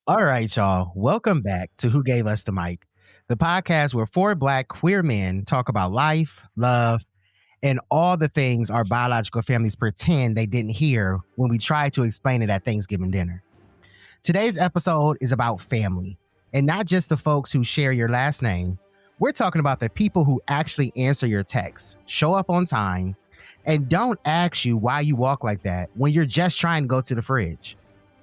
All right, y'all. Welcome back to Who Gave Us the Mic, the podcast where four Black queer men talk about life, love, and all the things our biological families pretend they didn't hear when we try to explain it at Thanksgiving dinner. Today's episode is about family, and not just the folks who share your last name. We're talking about the people who actually answer your texts, show up on time, and don't ask you why you walk like that when you're just trying to go to the fridge.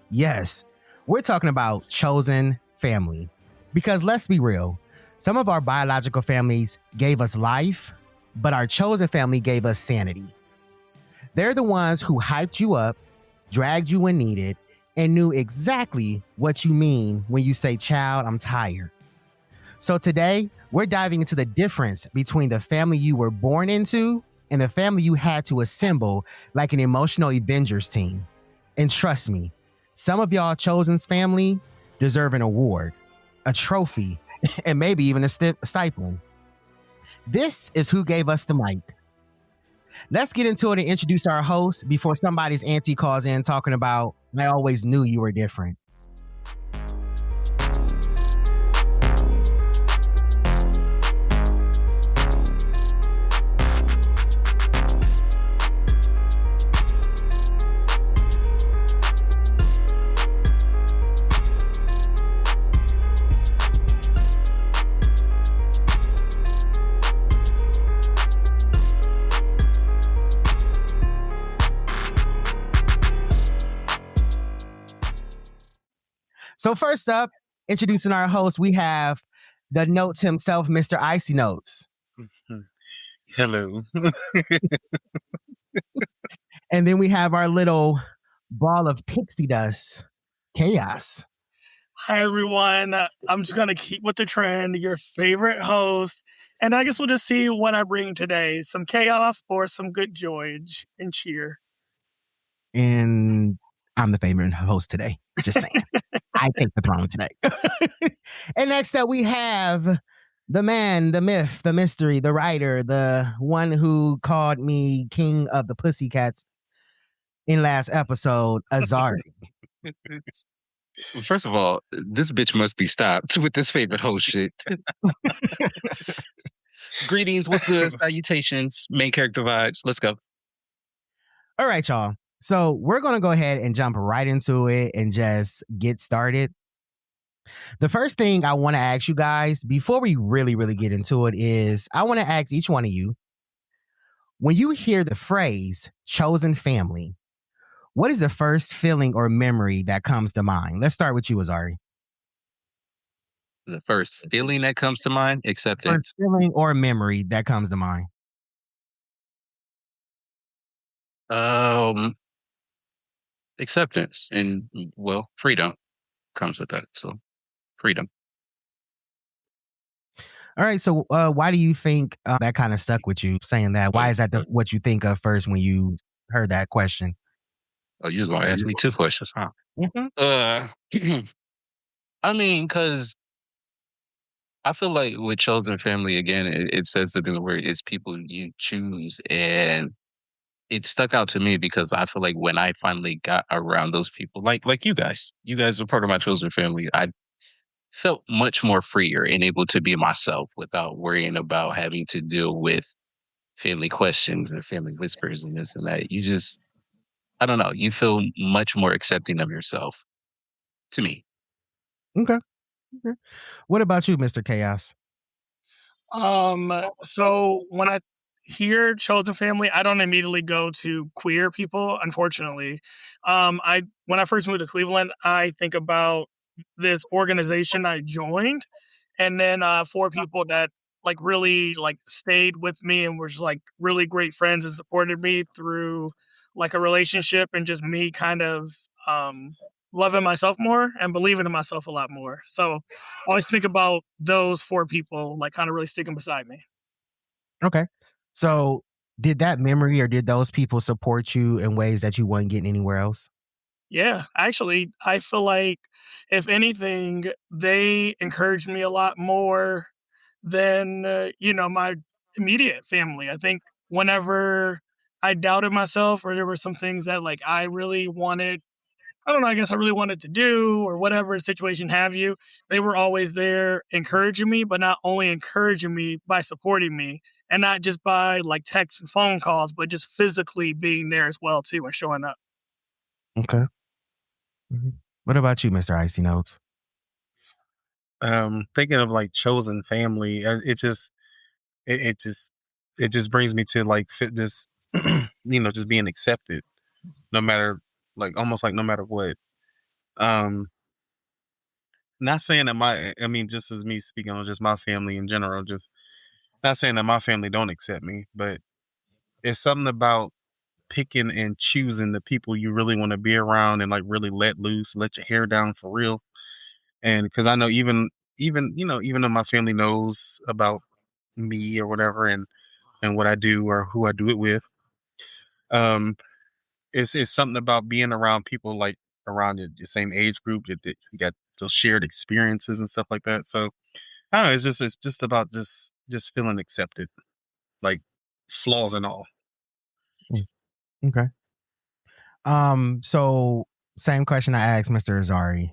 Yes, we're talking about chosen family. Because let's be real, some of our biological families gave us life, but our chosen family gave us sanity. They're the ones who hyped you up, dragged you when needed, and knew exactly what you mean when you say, "Child, I'm tired." So today, we're diving into the difference between the family you were born into and the family you had to assemble like an emotional Avengers team. And trust me, some of y'all chosen's family deserve an award, a trophy, and maybe even a stipend. This is Who Gave Us the Mic. Let's get into it and introduce our host before somebody's auntie calls in talking about, "I always knew you were different." So first up, introducing our host, we have the notes himself, Mr. Icy Notes. Hello. And then we have our little ball of pixie dust, Chaos. Hi, everyone. I'm just going to keep with the trend, your favorite host. And I guess we'll just see what I bring today, some chaos or some good joy and cheer. And I'm the favorite host today. Just saying. I take the throne today. And next up, we have the man, the myth, the mystery, the writer, the one who called me king of the pussycats in last episode, Azari. First of all, this bitch must be stopped with this favorite host shit. Greetings, what's good? Salutations, main character vibes. Let's go. All right, y'all. So we're going to go ahead and jump right into it and just get started. The first thing I want to ask you guys before we really get into it is I want to ask each one of you, when you hear the phrase chosen family, what is the first feeling or memory that comes to mind? Let's start with you, Azari. The first feeling that comes to mind, acceptance. First feeling or memory that comes to mind. Acceptance and, well, freedom comes with that. So, freedom. All right. So, why do you think that kind of stuck with you? Saying that, why is that what you think of first when you heard that question? Oh, you just want to ask me two questions, huh? Mm-hmm. I mean, because I feel like with chosen family, again, it says something where it's people you choose, and it stuck out to me because I feel like when I finally got around those people, like you guys are part of my chosen family. I felt much more freer and able to be myself without worrying about having to deal with family questions and family whispers and this and that. You just, I don't know, you feel much more accepting of yourself to me. Okay. What about you, Mr. Chaos? So when I hear chosen family, I don't immediately go to queer people, unfortunately. When I first moved to Cleveland, I think about this organization I joined, and then four people that like really like stayed with me and were just like really great friends and supported me through like a relationship and just me kind of loving myself more and believing in myself a lot more. So I always think about those four people like kind of really sticking beside me. Okay. So did that memory or did those people support you in ways that you weren't getting anywhere else? Yeah, actually, I feel like if anything, they encouraged me a lot more than, my immediate family. I think whenever I doubted myself or there were some things that like I really wanted I don't know, I guess I really wanted to do or whatever situation have you, they were always there encouraging me, but not only encouraging me by supporting me and not just by like texts and phone calls, but just physically being there as well too and showing up. Okay. What about you, Mr. Icy Notes? Thinking of like chosen family, it just brings me to like fitness, just being accepted, no matter like almost like no matter what. Um, Not saying that just as me speaking on just my family in general, just not saying that my family don't accept me, but it's something about picking and choosing the people you really want to be around and like really let loose, let your hair down for real. And because I know even though my family knows about me or whatever and what I do or who I do it with, um, it's something about being around people like around your same age group that you got those shared experiences and stuff like that. So I don't know. It's just about just feeling accepted, like flaws and all. Okay. So same question I asked Mr. Azari.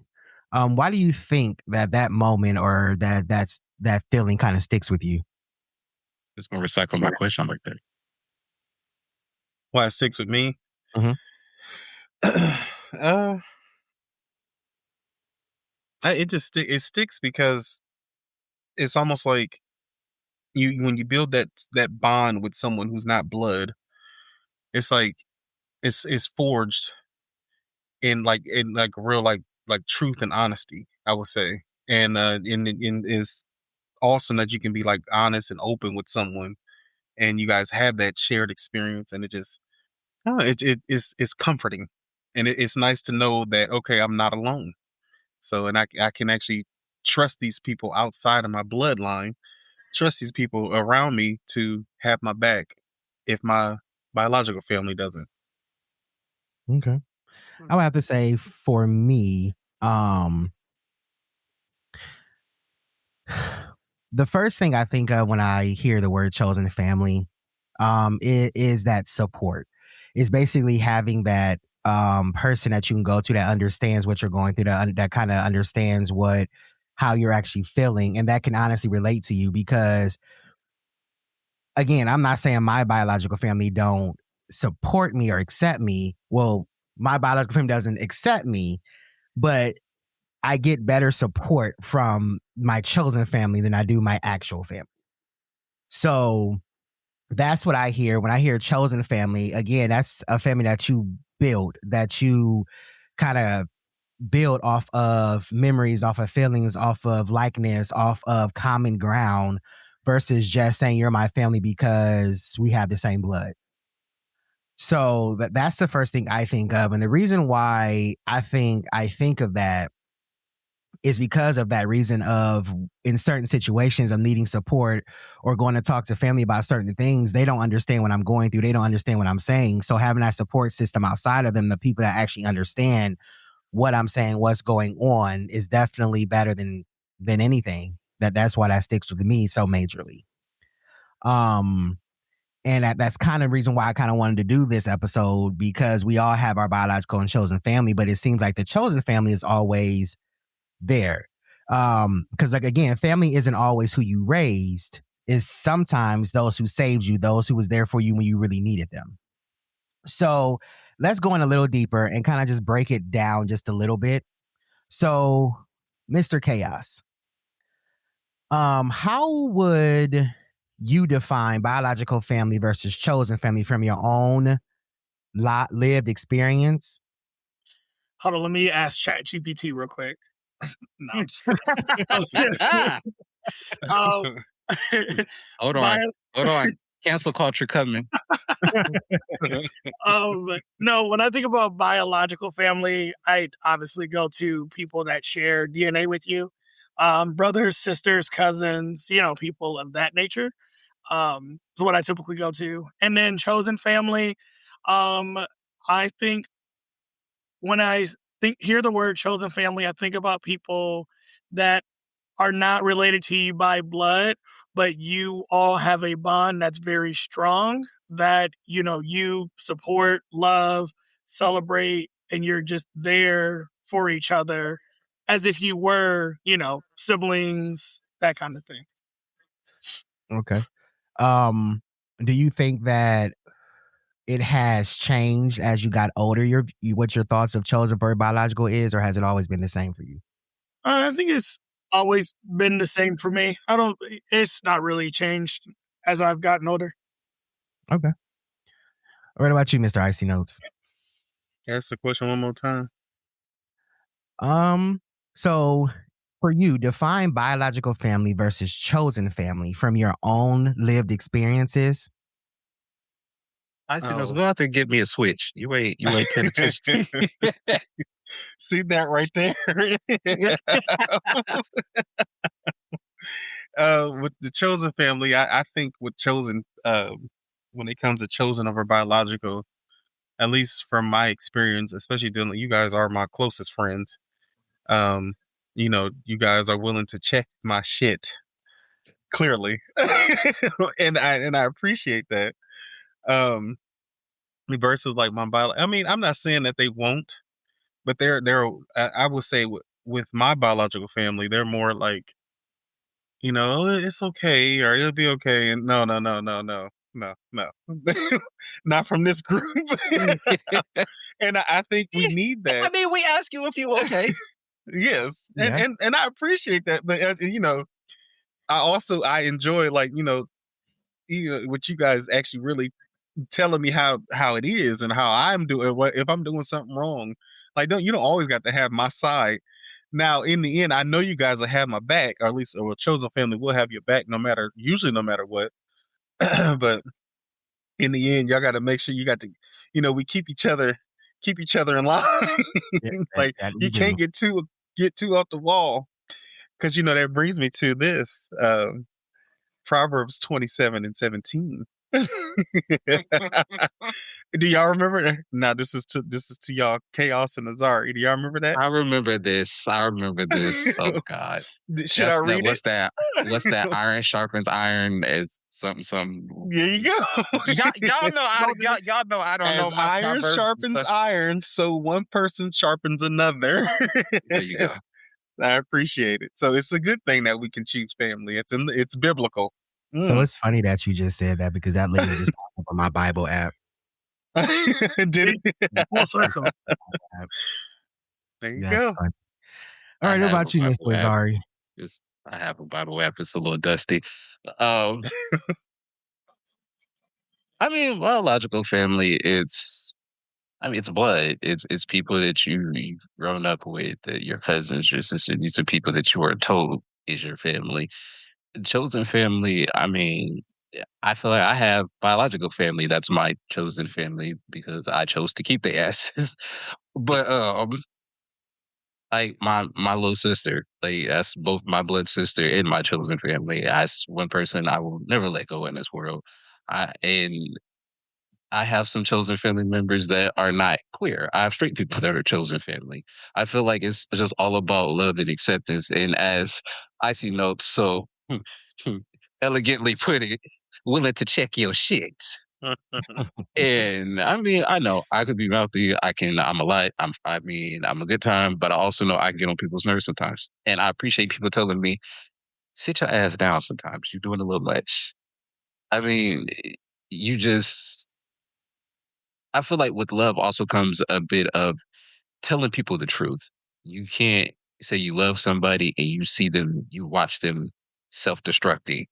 Why do you think that moment or that feeling kind of sticks with you? Just gonna recycle my question like that. Why it sticks with me? Mhm. It sticks because it's almost like you when you build that bond with someone who's not blood, it's like it's forged in like real like truth and honesty, I would say. And it's awesome that you can be like honest and open with someone and you guys have that shared experience, and it just I don't know, it's comforting. And it's nice to know that okay, I'm not alone. So and I can actually trust these people outside of my bloodline, trust these people around me to have my back if my biological family doesn't. Okay. I would have to say for me, the first thing I think of when I hear the word chosen family, is that support. It's basically having that person that you can go to that understands what you're going through, that kind of understands how you're actually feeling, and that can honestly relate to you. Because again, I'm not saying my biological family don't support me or accept me. Well, my biological family doesn't accept me, but I get better support from my chosen family than I do my actual family. So that's what I hear when I hear chosen family. Again, that's a family that you build, that you kind of build off of memories, off of feelings, off of likeness, off of common ground, versus just saying you're my family because we have the same blood. So that's the first thing I think of. And the reason why I think of that is because of that reason of in certain situations of needing support or going to talk to family about certain things, they don't understand what I'm going through. They don't understand what I'm saying. So having that support system outside of them, the people that actually understand what I'm saying, what's going on, is definitely better than anything. That's why that sticks with me so majorly. And that's kind of the reason why I kind of wanted to do this episode, because we all have our biological and chosen family, but it seems like the chosen family is always there. Because like again, family isn't always who you raised. It's sometimes those who saved you, those who was there for you when you really needed them. So let's go in a little deeper and kind of just break it down just a little bit. So, Mr. Chaos, how would you define biological family versus chosen family from your own lived experience? Hold on, let me ask ChatGPT real quick. No, I'm just Hold on. Cancel culture coming. No, when I think about biological family, I obviously go to people that share DNA with you, brothers, sisters, cousins, people of that nature. Is what I typically go to. And then chosen family, I think when I hear the word chosen family, I think about people that are not related to you by blood, but you all have a bond that's very strong that, you support, love, celebrate, and you're just there for each other as if you were, siblings, that kind of thing. Okay. Do you think that it has changed as you got older? What your thoughts of chosen for biological is, or has it always been the same for you? I think it's always been the same for me. It's not really changed as I've gotten older. Okay. What about you, Mr. Icy Notes? Ask the question one more time. So for you, define biological family versus chosen family from your own lived experiences. I see. Go out there and get me a switch. You ain't paying attention. See that right there? With the chosen family, I think with chosen, when it comes to chosen over biological, at least from my experience, especially dealing, you guys are my closest friends. You guys are willing to check my shit clearly, and I appreciate that. Versus like my bio, I mean, I'm not saying that they won't, but they're I would say with my biological family, they're more like, it's okay or it'll be okay, and no, not from this group. And I think we need that. I mean, we ask you if you okay. Yes, Yeah. and I appreciate that, but I enjoy like what you guys actually really telling me how it is and how I'm doing. What if I'm doing something wrong? Like you don't always got to have my side. Now, in the end, I know you guys will have my back, or at least a chosen family will have your back, no matter what. But in the end, y'all got to make sure you got to, we keep each other in line. Yeah, Like that we you can't get too off the wall, because that brings me to this Proverbs 27:17. Do y'all remember that? Now this is to y'all, Chaos and Azari. Do y'all remember that? I remember this. Oh God! Should I read what's that? What's that? Iron sharpens iron as something. There you go. Y'all know y'all know I don't know As my iron Proverbs sharpens iron, so one person sharpens another. There you go. I appreciate it. So it's a good thing that we can choose family. It's biblical. So it's funny that you just said that, because that literally just popped up on my Bible app. Did it? Full circle. There you go. Fun. All right, what about you, Mr. Azari? I have a Bible app. It's a little dusty. I mean, biological family, it's blood. It's people that you've grown up with, that your cousins, your sisters. These are people that you were told is your family. Chosen family, I mean, I feel like I have biological family that's my chosen family because I chose to keep the asses. But like my little sister, like that's both my blood sister and my chosen family. That's one person I will never let go in this world. And I have some chosen family members that are not queer. I have straight people that are chosen family. I feel like it's just all about love and acceptance. And as I see notes so elegantly put it, willing to check your shit. And I mean, I know I could be mouthy. I'm a light. I'm a good time, but I also know I can get on people's nerves sometimes. And I appreciate people telling me, sit your ass down sometimes. You're doing a little much. I mean, you just, I feel like with love also comes a bit of telling people the truth. You can't say you love somebody and you watch them self-destructing.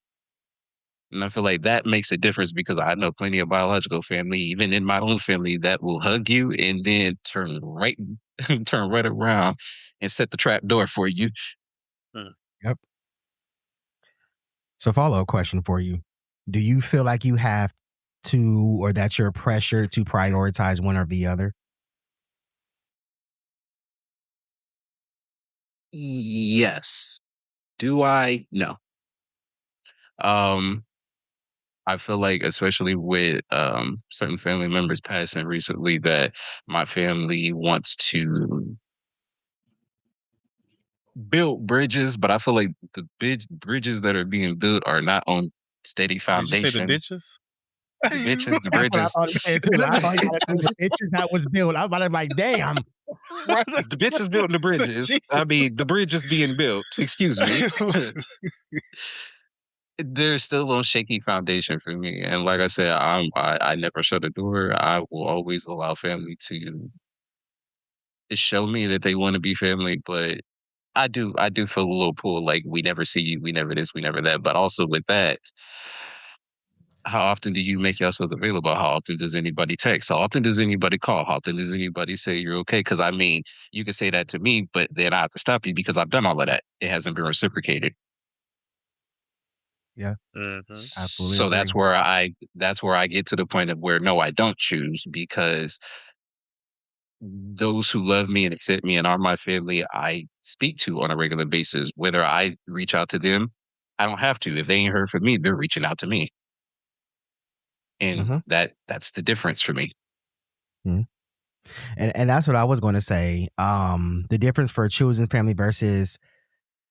And I feel like that makes a difference because I know plenty of biological family, even in my own family, that will hug you and then turn right around and set the trap door for you. Yep. So follow-up question for you. Do you feel like you have to, or that you're pressured to prioritize one or the other? Yes. Do I? No. I feel like, especially with certain family members passing recently, that my family wants to build bridges, but I feel like the bridges that are being built are not on steady Did you say the foundation. bitches? The bitches, the That's what I bridges. thought he said too. I thought he got to say the bitches that was built. I was about to be like, damn. Right? The bitches building the bridges. I mean, the bridge is being built. Excuse me. There's still on shaky foundation for me, and like I said, I never shut a door. I will always allow family to show me that they want to be family, but I do feel a little pull, like we never see you, we never this, we never that. But also with that, how often do you make yourselves available? How often does anybody text? How often does anybody call? How often does anybody say you're okay? Because I mean, you can say that to me, but then I have to stop you because I've done all of that. It hasn't been reciprocated. Yeah, absolutely So agree. that's where I get to the point of where no, I don't choose, because those who love me and accept me and are my family, I speak to on a regular basis. Whether I reach out to them, I don't have to. If they ain't heard from me, they're reaching out to me. And Mhm. that's the difference for me. And that's what I was going to say. The difference for choosing family versus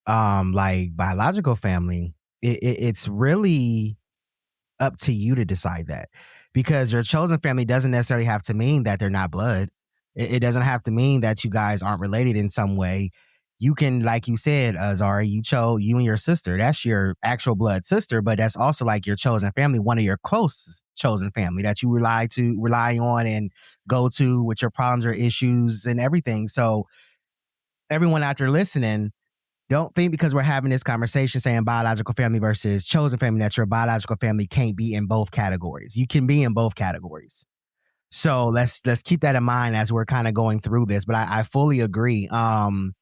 like biological family, it's really up to you to decide that, because your chosen family doesn't necessarily have to mean that they're not blood. It doesn't have to mean that you guys aren't related in some way. You can, like you said, Zari, you chose you and your sister. That's your actual blood sister, but that's also like your chosen family, one of your closest chosen family that you rely on and go to with your problems or issues and everything. So everyone out there listening, don't think because we're having this conversation saying biological family versus chosen family that your biological family can't be in both categories. You can be in both categories. So let's keep that in mind as we're kind of going through this. But I fully agree. And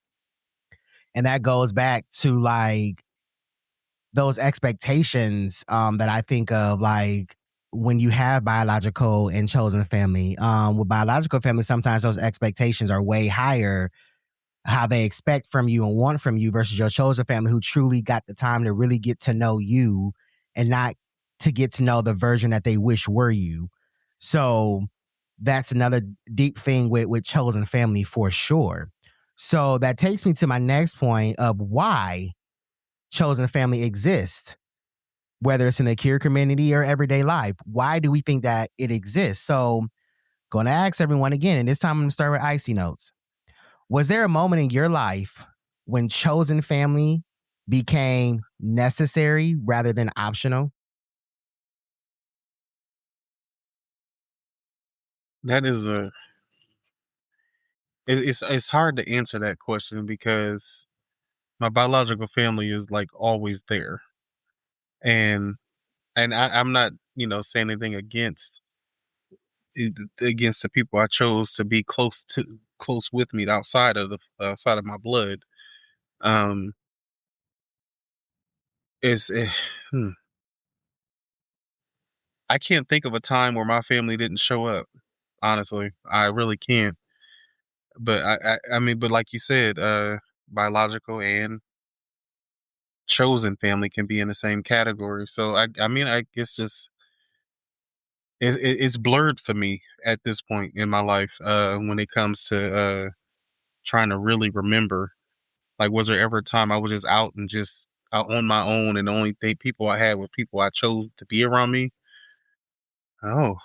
that goes back to like those expectations that I think of, like when you have biological and chosen family. With biological family, sometimes those expectations are way higher, how they expect from you and want from you, versus your chosen family who truly got the time to really get to know you and not to get to know the version that they wish were you. So that's another deep thing with chosen family for sure. So that takes me to my next point of why chosen family exists, whether it's in the queer community or everyday life. Why do we think that it exists? So going to ask everyone again, and this time I'm going to start with icy notes. Was there a moment in your life when chosen family became necessary rather than optional? That is it's hard to answer that question because my biological family is like always there, and I'm not saying anything against the people I chose to be close with me outside of outside of my blood. Um, it's hmm. I can't think of a time where my family didn't show up. Honestly, I really can't. But I mean, but like you said, biological and chosen family can be in the same category. So I mean, I guess just it's blurred for me at this point in my life. When it comes to trying to really remember, like, was there ever a time I was just out and just out on my own, and the only people I had were people I chose to be around me? Oh,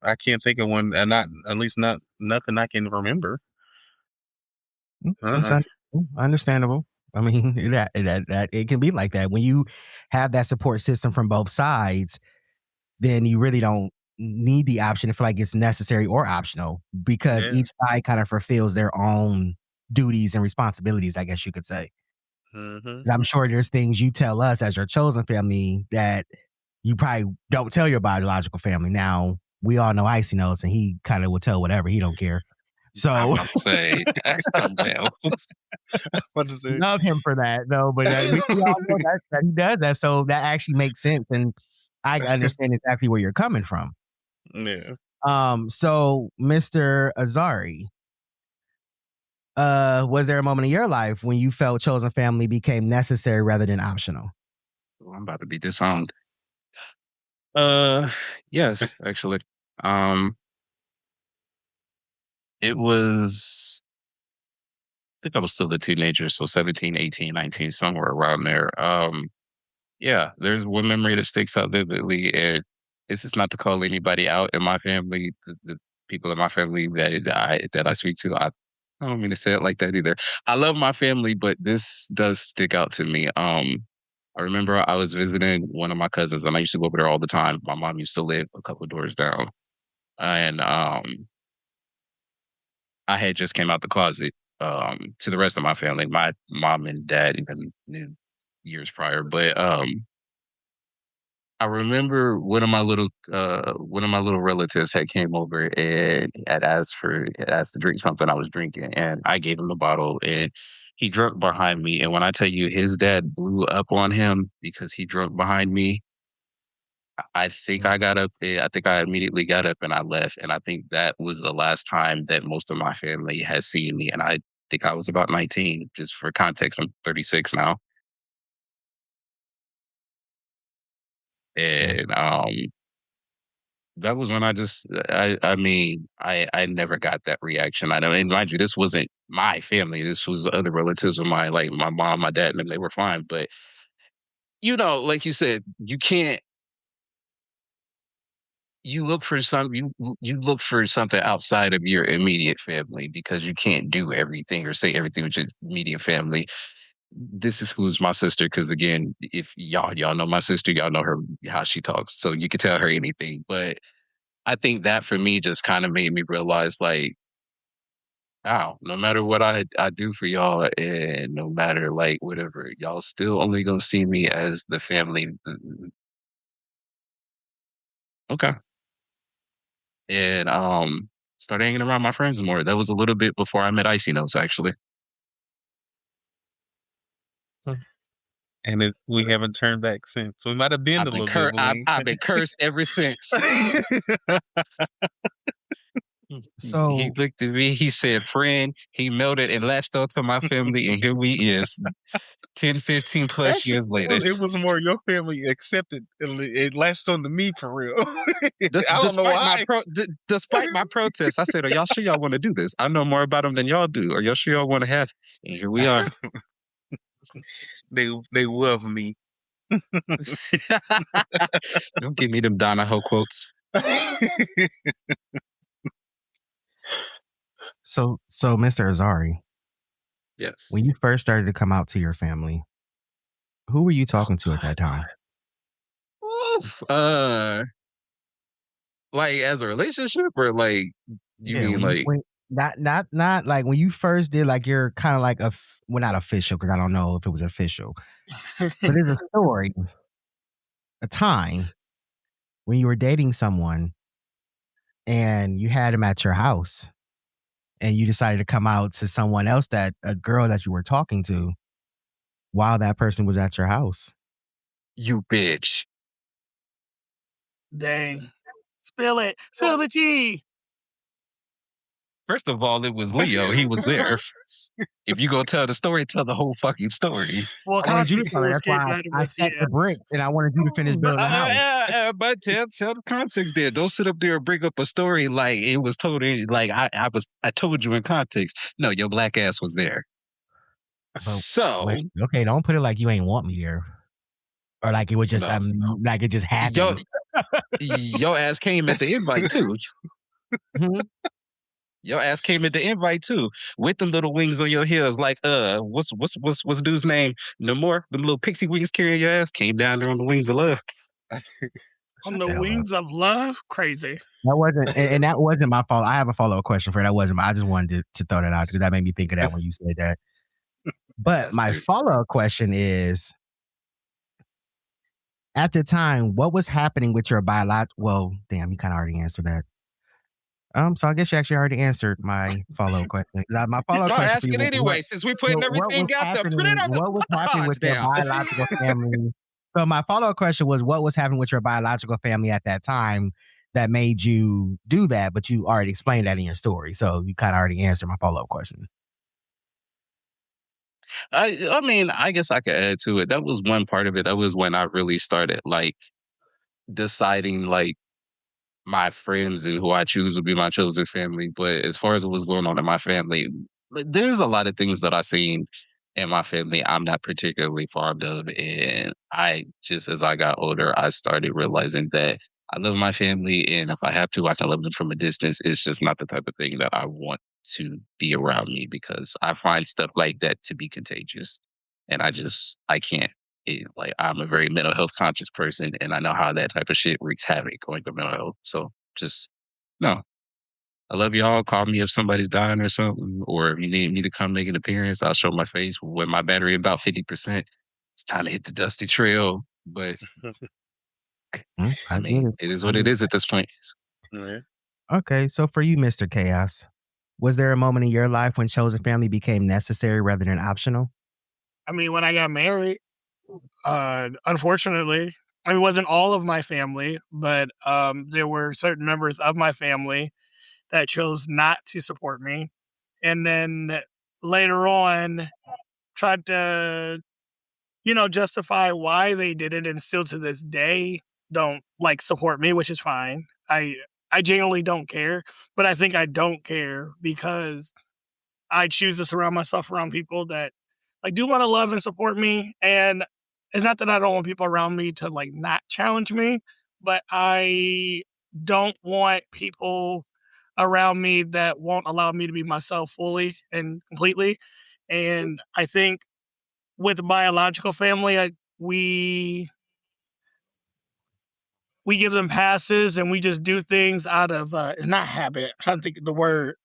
I can't think of one, and not at least not nothing I can remember. That's Uh-uh. understandable. I mean, that it can be like that when you have that support system from both sides. Then you really don't need the option to feel like it's necessary or optional, because Yeah. each side kind of fulfills their own duties and responsibilities, I guess you could say. Mm-hmm. 'Cause I'm sure there's things you tell us as your chosen family that you probably don't tell your biological family. Now, we all know Icy knows, and he kind of will tell whatever. He don't care. I'm So about to say, well, What is it? love him for that, though. But we all know that he does that. So that actually makes sense. And I understand exactly where you're coming from. Yeah. So Mr. Azari, was there a moment in your life when you felt chosen family became necessary rather than optional? I'm about to be disowned. Uh, yes, actually. Um, it was, I think I was still a teenager, so 17, 18, 19, somewhere around there. Yeah, there's one memory that sticks out vividly, and This is not to call anybody out in my family. The people in my family that I speak to, I don't mean to say it like that either. I love my family, but this does stick out to me. I remember I was visiting one of my cousins, and I used to go over there all the time. My mom used to live a couple doors down, and I had just came out the closet to the rest of my family. My mom and dad even knew years prior, but I remember one of my little relatives had came over and had asked to drink something I was drinking, and I gave him the bottle, and he drunk behind me. And when I tell you his dad blew up on him because he drunk behind me, I think I got up. I think I immediately got up and I left. And I think that was the last time that most of my family has seen me. And I think I was about 19. Just for context, I'm 36 now. And that was when I never got that reaction. I don't, and mind you, this wasn't my family. This was other relatives of mine, like my mom, my dad, and them. They were fine. But like you said, you can't. You look for you look for something outside of your immediate family because you can't do everything or say everything with your immediate family. This is who's my sister because again, if y'all know my sister, y'all know her how she talks, so you could tell her anything. But I think that for me just kind of made me realize like, wow, no matter what I do for y'all, and no matter like whatever, y'all still only gonna see me as the family. Okay. And started hanging around my friends more. That was a little bit before I met Icy Notes, actually. And we haven't turned back since. We might have been a little bit. I've been cursed ever since. So he looked at me, he said, friend, he melted and latched onto my family, and here we is 10, 15 plus Actually, years later. it was more your family accepted. It latched on to me for real. I don't know why. Despite my protest, I said, are y'all sure y'all want to do this? I know more about them than y'all do. Are y'all sure y'all want to have? And here we are. They love me. Don't give me them Donahoe quotes. So, Mr. Azari, Yes. when you first started to come out to your family, who were you talking to at that time? Oof. Like as a relationship or like you mean like not like when you first did like you're kind of like well, not official because I don't know if it was official, but there's a story, a time when you were dating someone and you had him at your house and you decided to come out to someone else, that a girl that you were talking to while that person was at your house. You bitch. Dang. Spill it. Spill the tea. First of all, it was Leo. He was there. If you go tell the story, tell the whole fucking story. Well, I wanted you to tell her. That's why I set the brick and I wanted you to finish building the house. But tell the context there. Don't sit up there and bring up a story like it was told in, like I told you in context. No, your black ass was there. So okay, don't put it like you ain't want me there. Or like it was just like it just happened. Your ass came at the invite too. Mm-hmm. Your ass came at the invite too, with them little wings on your heels. Like what's dude's name? No more. Them little pixie wings carrying your ass came down there on the wings of love. On the wings of love, crazy. That wasn't, and that wasn't my fault. I have a follow-up question for it. That wasn't. I just wanted to throw that out because that made me think of that when you said that. But my follow-up question is, at the time, what was happening with your biological? Well, damn, you kind of already answered that. So I guess you actually already answered my follow-up question. My follow-up question ask it anyway, since we putting everything out there. Put it on what was happening with your biological family? So my follow-up question was, what was happening with your biological family at that time that made you do that? But you already explained that in your story, so you kind of already answered my follow-up question. I mean, I guess I could add to it. That was one part of it. That was when I really started like deciding like my friends and who I choose to be my chosen family. But as far as what was going on in my family, there's a lot of things that I seen in my family I'm not particularly fond of. And I just as I got older, I started realizing that I love my family, and if I have to, I can love them from a distance. It's just not the type of thing that I want to be around me because I find stuff like that to be contagious, and I can't. Like I'm a very mental health conscious person, and I know how that type of shit wreaks havoc on your mental health. So just no. I love y'all. Call me if somebody's dying or something, or if you need me to come make an appearance, I'll show my face when my battery about 50%. It's time to hit the dusty trail. But I I get mean, it. it is what it is at this point. Yeah. Okay, so for you, Mr. Chaos, was there a moment in your life when chosen family became necessary rather than optional? I mean, when I got married, unfortunately, it wasn't all of my family, but there were certain members of my family that chose not to support me. And then later on, tried to, justify why they did it, and still to this day don't like support me, which is fine. I genuinely don't care, but I think I don't care because I choose to surround myself around people that like do want to love and support me. And it's not that I don't want people around me to like not challenge me, but I don't want people around me that won't allow me to be myself fully and completely. And I think with the biological family, we give them passes and we just do things out of it's not habit. I'm trying to think of the word.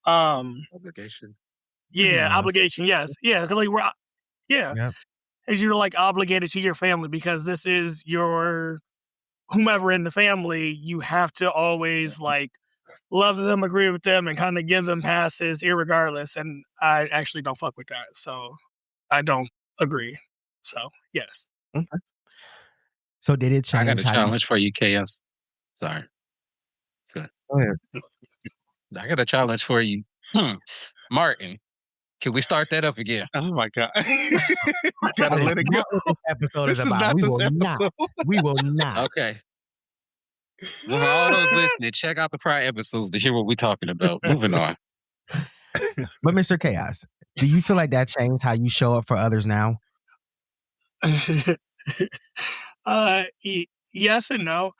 Obligation. Yeah, obligation. Yes, yeah, 'cause, like yeah, Yep. as you're like obligated to your family because this is your whomever in the family. You have to always like love them, agree with them, and kind of give them passes, irregardless. And I actually don't fuck with that, so I don't agree. So yes. Okay. So did it I got change a how you? challenge for you, Chaos. Sorry. Good. Go ahead. I got a challenge for you. Martin, can we start that up again? Oh my god. Gotta That is let it go. not what this episode This is is about. not We this will not. episode. We will not. Okay. Well, for all those listening, check out the prior episodes to hear what we're talking about. Moving on. But Mr. Chaos, do you feel like that changed how you show up for others now? Yes and no.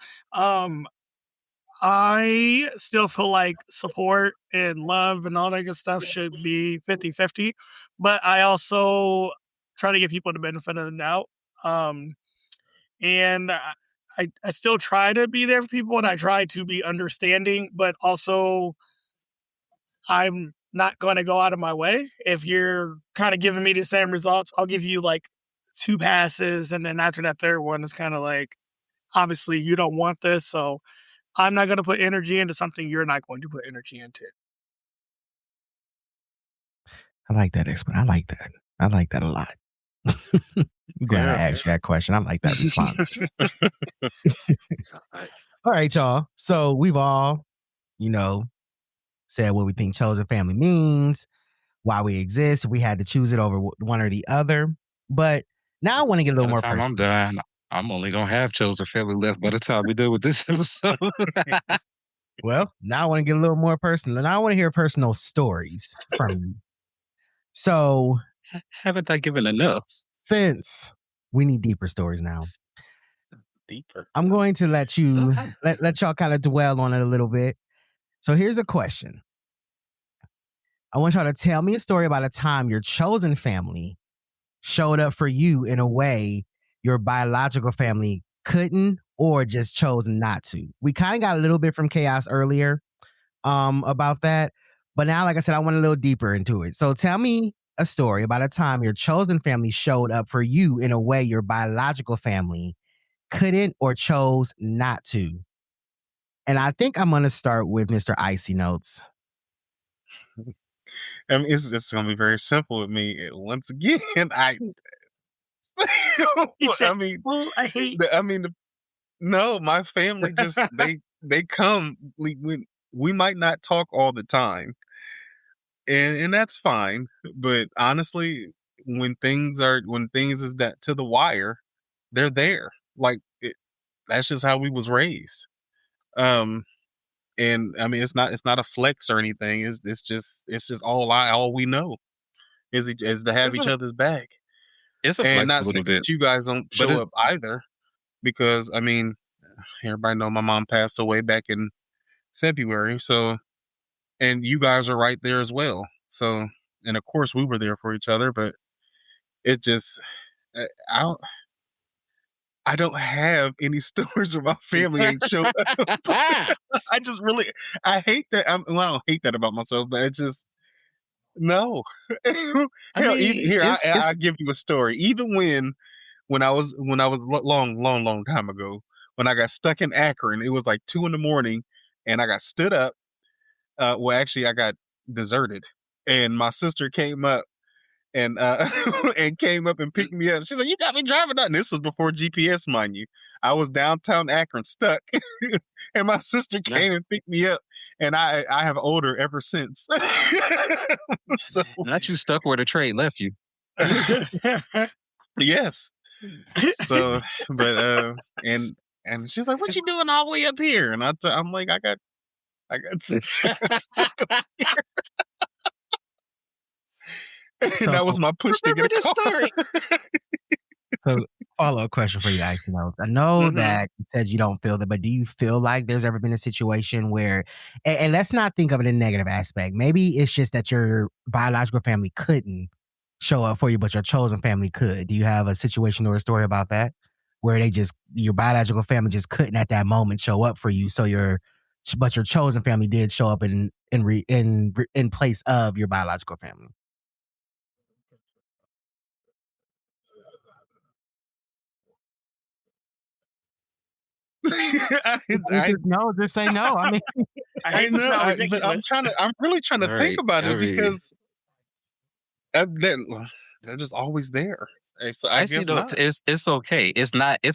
I still feel like support and love and all that good stuff should be 50-50, but I also try to give people the benefit of the doubt. And I still try to be there for people and I try to be understanding, but also I'm not going to go out of my way. If you're kind of giving me the same results, I'll give you like 2 passes. And then after that third one, it's kind of like, obviously you don't want this. So I'm not going to put energy into something you're not going to put energy into. I like that explanation. I like that. I like that a lot. I'm glad I asked you that question. I like that response. All right, y'all. So we've all, said what we think chosen family means, why we exist, if we had to choose it over one or the other. But now I want to get a little By more the time I'm personal. done, I'm only gonna have chosen family left by the time we're done with this episode. Well, now I want to get a little more personal, and I want to hear personal stories from you. So, Haven't I given enough? since we need deeper stories now, Deeper. I'm going to let you let y'all kind of dwell on it a little bit. So here's a question. I want y'all to tell me a story about a time your chosen family showed up for you in a way your biological family couldn't or just chose not to. We kind of got a little bit from Chaos earlier about that. But now, like I said, I went a little deeper into it. So tell me a story about a time your chosen family showed up for you in a way your biological family couldn't or chose not to. And I think I'm going to start with Mr. Icy Notes. I mean, it's going to be very simple with me. Once again, no, my family just they come. We might not talk all the time, and that's fine. But honestly, when things is that to the wire, they're there. Like that's just how we was raised. And I mean, it's not a flex or anything. It's just all we know is to have each other's back. It's a And flex a not saying little bit. that you guys don't show up either, because I mean, everybody know my mom passed away back in February. So, and you guys are right there as well. So, and of course we were there for each other, but it just, I don't, I don't have any stories where my family ain't showed up. I just really, I hate that. Well, I don't hate that about myself, but it's just, no. I Hell, mean, here, it's I give you a story. Even when I was long time ago, when I got stuck in Akron, it was like 2 a.m, and I got stood up. Well, actually, I got deserted, and my sister came up and and came up and picked me up. She's like, "You got me driving out." And this was before GPS, mind you. I was downtown Akron, stuck, and my sister not, came and picked me up, and I have owed her ever since. So not you stuck where the train left you. yes, so but and she's like, "What you doing all the way up here?" And I'm like, I got stuck up here. And that was my push to get Remember a this car. story? So, follow-up question for you, actually. I know Mhm. that you said you don't feel that, but do you feel like there's ever been a situation where, and let's not think of it in a negative aspect. Maybe it's just that your biological family couldn't show up for you, but your chosen family could. Do you have a situation or a story about that, where your biological family just couldn't at that moment show up for you, but your chosen family did show up in place of your biological family? I No, just say no. I mean, I I hate to know, sound but ridiculous. I'm really trying to think Right. about I it mean, because they're just always there. So I I see guess though. not. It's okay. It's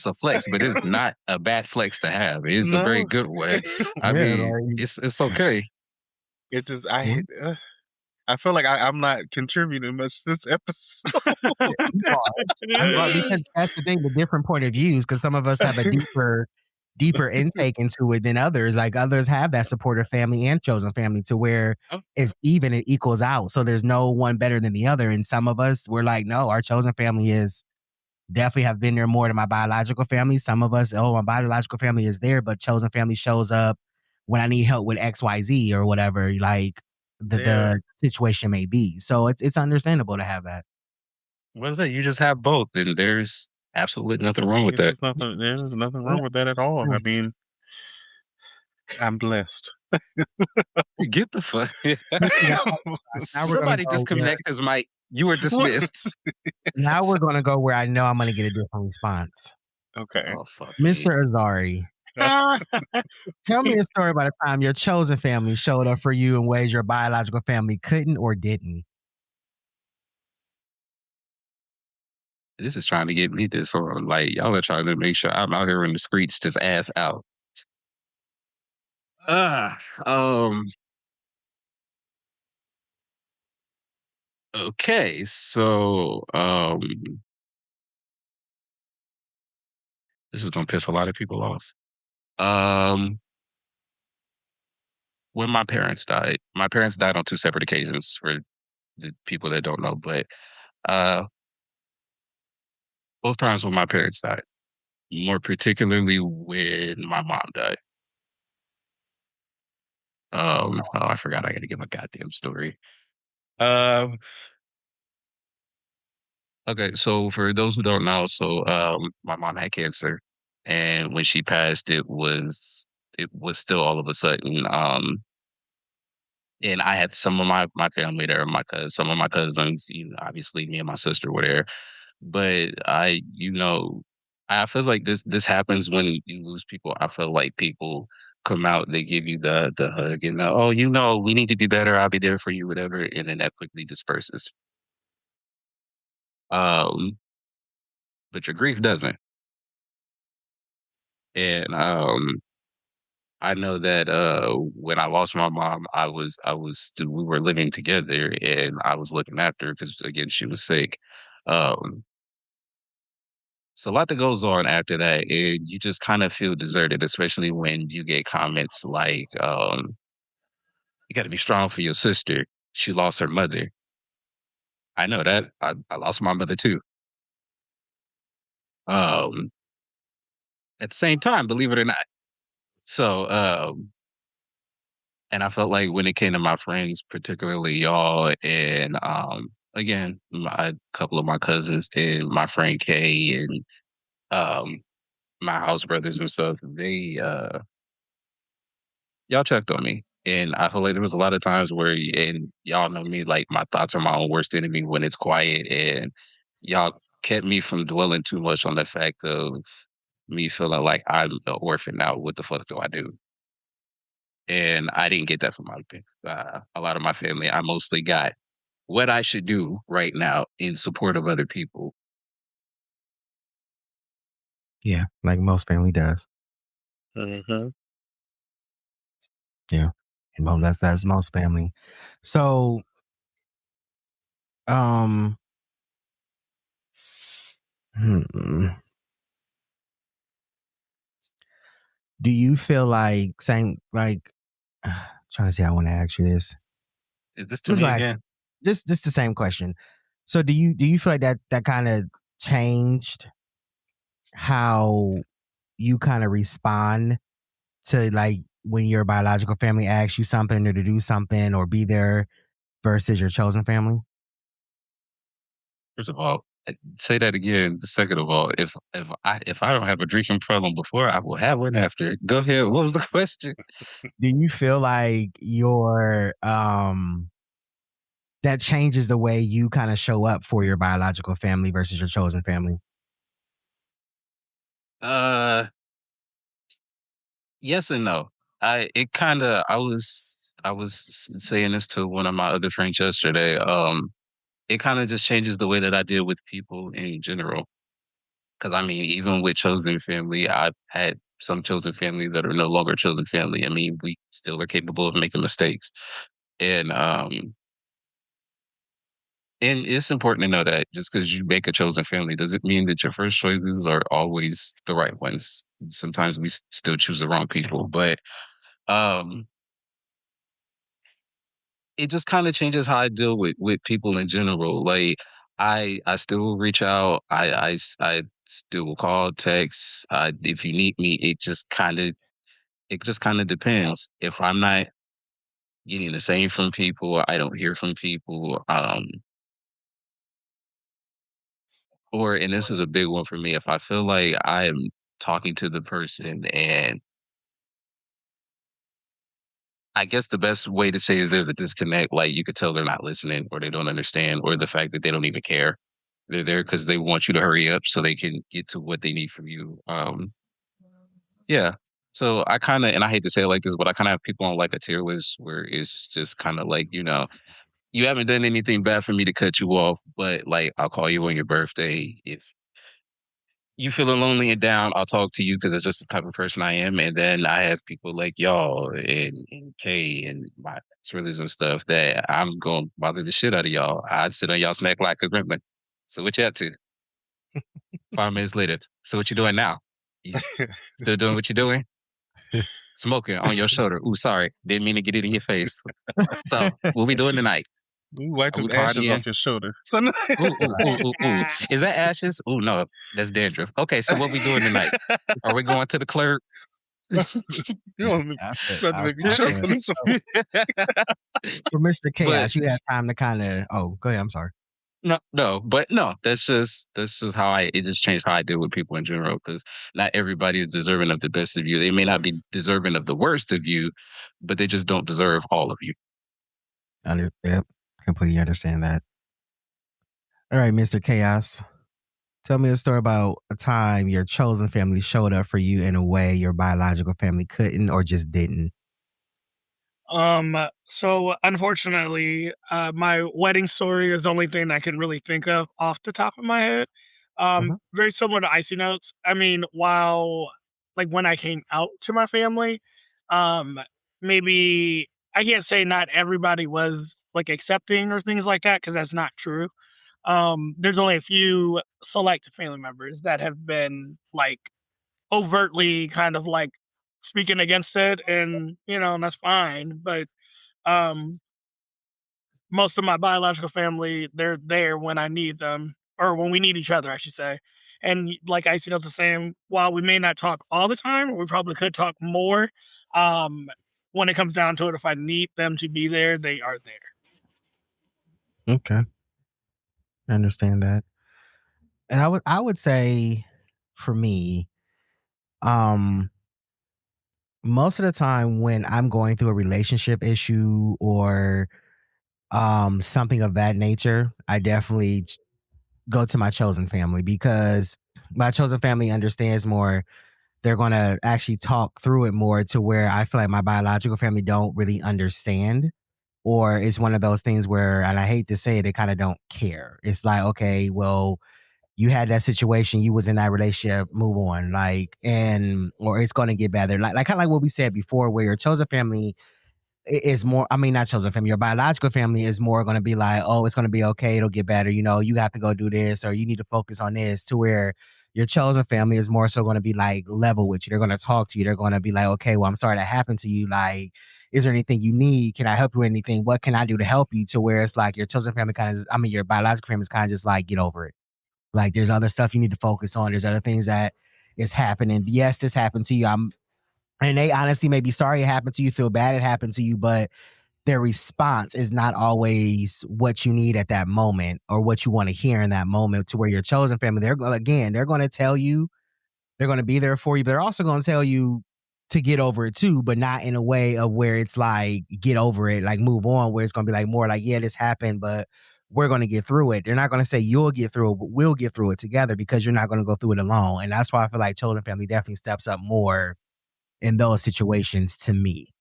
a flex, but it's not a bad flex to have. It's a very No, good one. I yeah, mean, like, it's okay. it just yeah, I feel like I'm not contributing much this episode. you are. Because that's the thing, the different point of views, because some of us have a deeper intake into it than others. Like others have that supportive family and chosen family to where Oh, it's even, it equals out. So there's no one better than the other. And some of us, we're like, no, our chosen family is definitely have been there more than my biological family. Some of us, oh, my biological family is there, but chosen family shows up when I need help with XYZ or whatever, like Yeah, the situation may be. So it's understandable to have that. what is that? You just have both, and there's absolutely nothing wrong with that. there's nothing wrong with that at all. I mean, I'm blessed. Get the fuck. Now we're gonna Somebody go where disconnect his mic. You were dismissed. where I know I'm gonna get a different response. Okay. Oh fuck me. Mr. Azari, tell me a story about a time your chosen family showed up for you in ways your biological family couldn't or didn't. This is trying to get me this on. Like y'all are trying to make sure I'm out here in the streets just ass out. Ah, um. Okay, so this is gonna piss a lot of people off. Um, when my parents died on two separate occasions for the people that don't know, but uh, both times when my parents died, more particularly when my mom died. Oh, I forgot. I got to give a goddamn story. Um, okay, so for those who don't know, so my mom had cancer, and when she passed, it was still all of a sudden. And I had some of my family there, some of my cousins, obviously me and my sister were there. But I feel like this happens when you lose people. I feel like people come out, they give you the hug and oh, we need to be better. I'll be there for you, whatever, and then that quickly disperses. Um, but your grief doesn't. And I know that when I lost my mom, we were living together and I was looking after her because again she was sick. Um, so a lot that goes on after that, and you just kind of feel deserted, especially when you get comments like, "You got to be strong for your sister. She lost her mother." I know that I lost my mother too. Um, at the same time, believe it or not. So, and I felt like when it came to my friends, particularly y'all, and again, a couple of my cousins and my friend Kay and um, my house brothers and stuff, they y'all checked on me. And I feel like there was a lot of times where, and y'all know me, like my thoughts are my own worst enemy when it's quiet, and y'all kept me from dwelling too much on the fact of me feeling like I'm an orphan now. What the fuck do I do? And I didn't get that from a lot of my family. I mostly got what I should do right now in support of other people. Yeah, like most family does. Mm-hmm. Yeah, and that's most family. So, um, hmm, do you feel like same like? Trying to see, how I want to ask you this. Is this to I'm just me gonna ask again? just the same question. So, do you feel like that kind of changed how you kind of respond to like when your biological family asks you something or to do something or be there versus your chosen family? First of all, say that again. The second of all, if I don't have a drinking problem before, I will have one after. Go ahead. What was the question? Do you feel like your that changes the way you kind of show up for your biological family versus your chosen family? Uh, yes and no. I was saying this to one of my other friends yesterday. It kind of just changes the way that I deal with people in general. Because I mean, even with chosen family, I've had some chosen family that are no longer chosen family. I mean, we still are capable of making mistakes, and and it's important to know that just because you make a chosen family doesn't mean that your first choices are always the right ones. Sometimes we still choose the wrong people, but um, it just kind of changes how I deal with people in general. Like I still reach out. I still will call, text. If you need me, it just kind of depends. If I'm not getting the same from people, I don't hear from people. Or and this is a big one for me. If I feel like I am talking to the person, and I guess the best way to say is there's a disconnect. Like you could tell they're not listening, or they don't understand, or the fact that they don't even care. They're there because they want you to hurry up so they can get to what they need from you. Yeah. So I kind of, and I hate to say it like this, but I kind of have people on like a tier list where it's just kind of like, you haven't done anything bad for me to cut you off, but like I'll call you on your birthday. If you feeling lonely and down, I'll talk to you because it's just the type of person I am. And then I have people like y'all and Kay and my brothers and stuff that I'm going to bother the shit out of y'all. I'd sit on y'all's neck like a gremlin. So what you up to? 5 minutes later. So what you doing now? You still doing what you're doing? Smoking on your shoulder. Ooh, sorry. Didn't mean to get it in your face. So what we doing tonight? You wiped Are we them ashes partying? off your shoulder. Ooh, ooh, ooh, ooh, ooh. Is that ashes? Ooh, no, that's dandruff. Okay, so what we doing tonight? Are we going to the clerk? You want me, about to make me choke on this one. So, Mr. But Chaos, you had time to kind of. Oh, go ahead. I'm sorry. no, that's just how it just changed how I deal with people in general. Because not everybody is deserving of the best of you. They may not be deserving of the worst of you, but they just don't deserve all of you. Yep, completely understand that. All right, Mr. Chaos, tell me a story about a time your chosen family showed up for you in a way your biological family couldn't or just didn't. So unfortunately, my wedding story is the only thing I can really think of off the top of my head. Uh-huh. Very similar to Icy Notes. I mean, while like when I came out to my family, um, maybe I can't say not everybody was like accepting or things like that because that's not true. There's only a few select family members that have been like overtly kind of like speaking against it, and that's fine. But um, most of my biological family, they're there when I need them, or when we need each other, I should say. And like Icy Notes was saying, while we may not talk all the time, we probably could talk more. When it comes down to it, if I need them to be there, they are there. Okay. I understand that. And I would say for me, most of the time when I'm going through a relationship issue or something of that nature, I definitely go to my chosen family because my chosen family understands more. They're going to actually talk through it more to where I feel like my biological family don't really understand. Or it's one of those things where, and I hate to say it, they kind of don't care. It's like, okay, well, you had that situation, you was in that relationship, move on. Like, and, or it's going to get better. Like kind of like what we said before, where your chosen family is more, I mean, not chosen family, your biological family is more going to be like, oh, it's going to be okay. It'll get better. You know, you have to go do this or you need to focus on this, to where your chosen family is more so going to be like level with you. They're going to talk to you. They're going to be like, okay, well, I'm sorry that happened to you. Like, is there anything you need? Can I help you with anything? What can I do to help you? To where it's like your chosen family kind of, I mean, your biological family is kind of just like, get over it. Like, there's other stuff you need to focus on. There's other things that is happening. Yes, this happened to you. And they honestly may be sorry it happened to you, feel bad it happened to you, but their response is not always what you need at that moment or what you want to hear in that moment. To where your chosen family, they're going to tell you, they're going to be there for you, but they're also going to tell you to get over it too, but not in a way of where it's like, get over it, like move on, where it's going to be like more like, yeah, this happened, but we're going to get through it. They're not going to say you'll get through it, but we'll get through it together, because you're not going to go through it alone. And that's why I feel like chosen family definitely steps up more in those situations to me.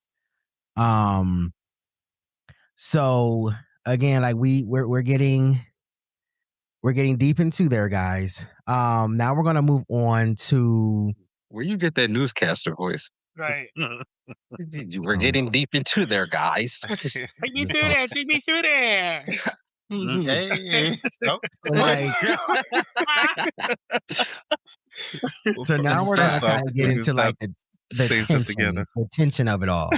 So again, like we're getting deep into there, guys. Now we're gonna move on to Where you get that newscaster voice? Right. We're getting deep into there, guys. Take me through there. Take me through there. Hey. Oh. like. So now we're gonna kind of get into like the tension of it all,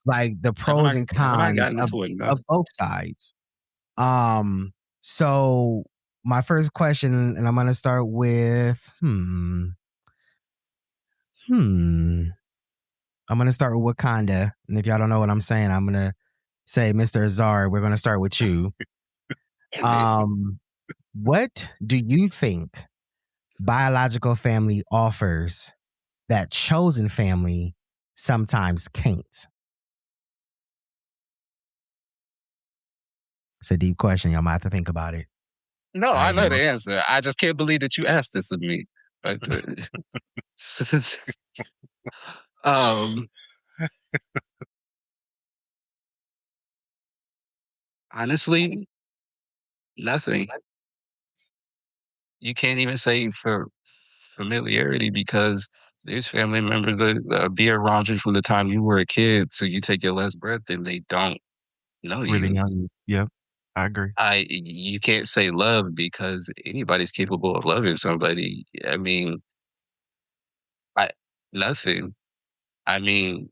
like the pros and cons of both sides. So my first question, and I'm gonna start with I'm gonna start with Wakanda, and if y'all don't know what I'm saying, I'm gonna say, Mr. Azar, we're gonna start with you. What do you think biological family offers that chosen family sometimes can't? It's a deep question. Y'all might have to think about it. No, I know the answer. I just can't believe that you asked this of me. Honestly, nothing. You can't even say for familiarity, because there's family members that be around you from the time you were a kid, so you take your last breath and they don't know Really you. young. Yep, I agree. You can't say love, because anybody's capable of loving somebody. I mean, nothing. I mean,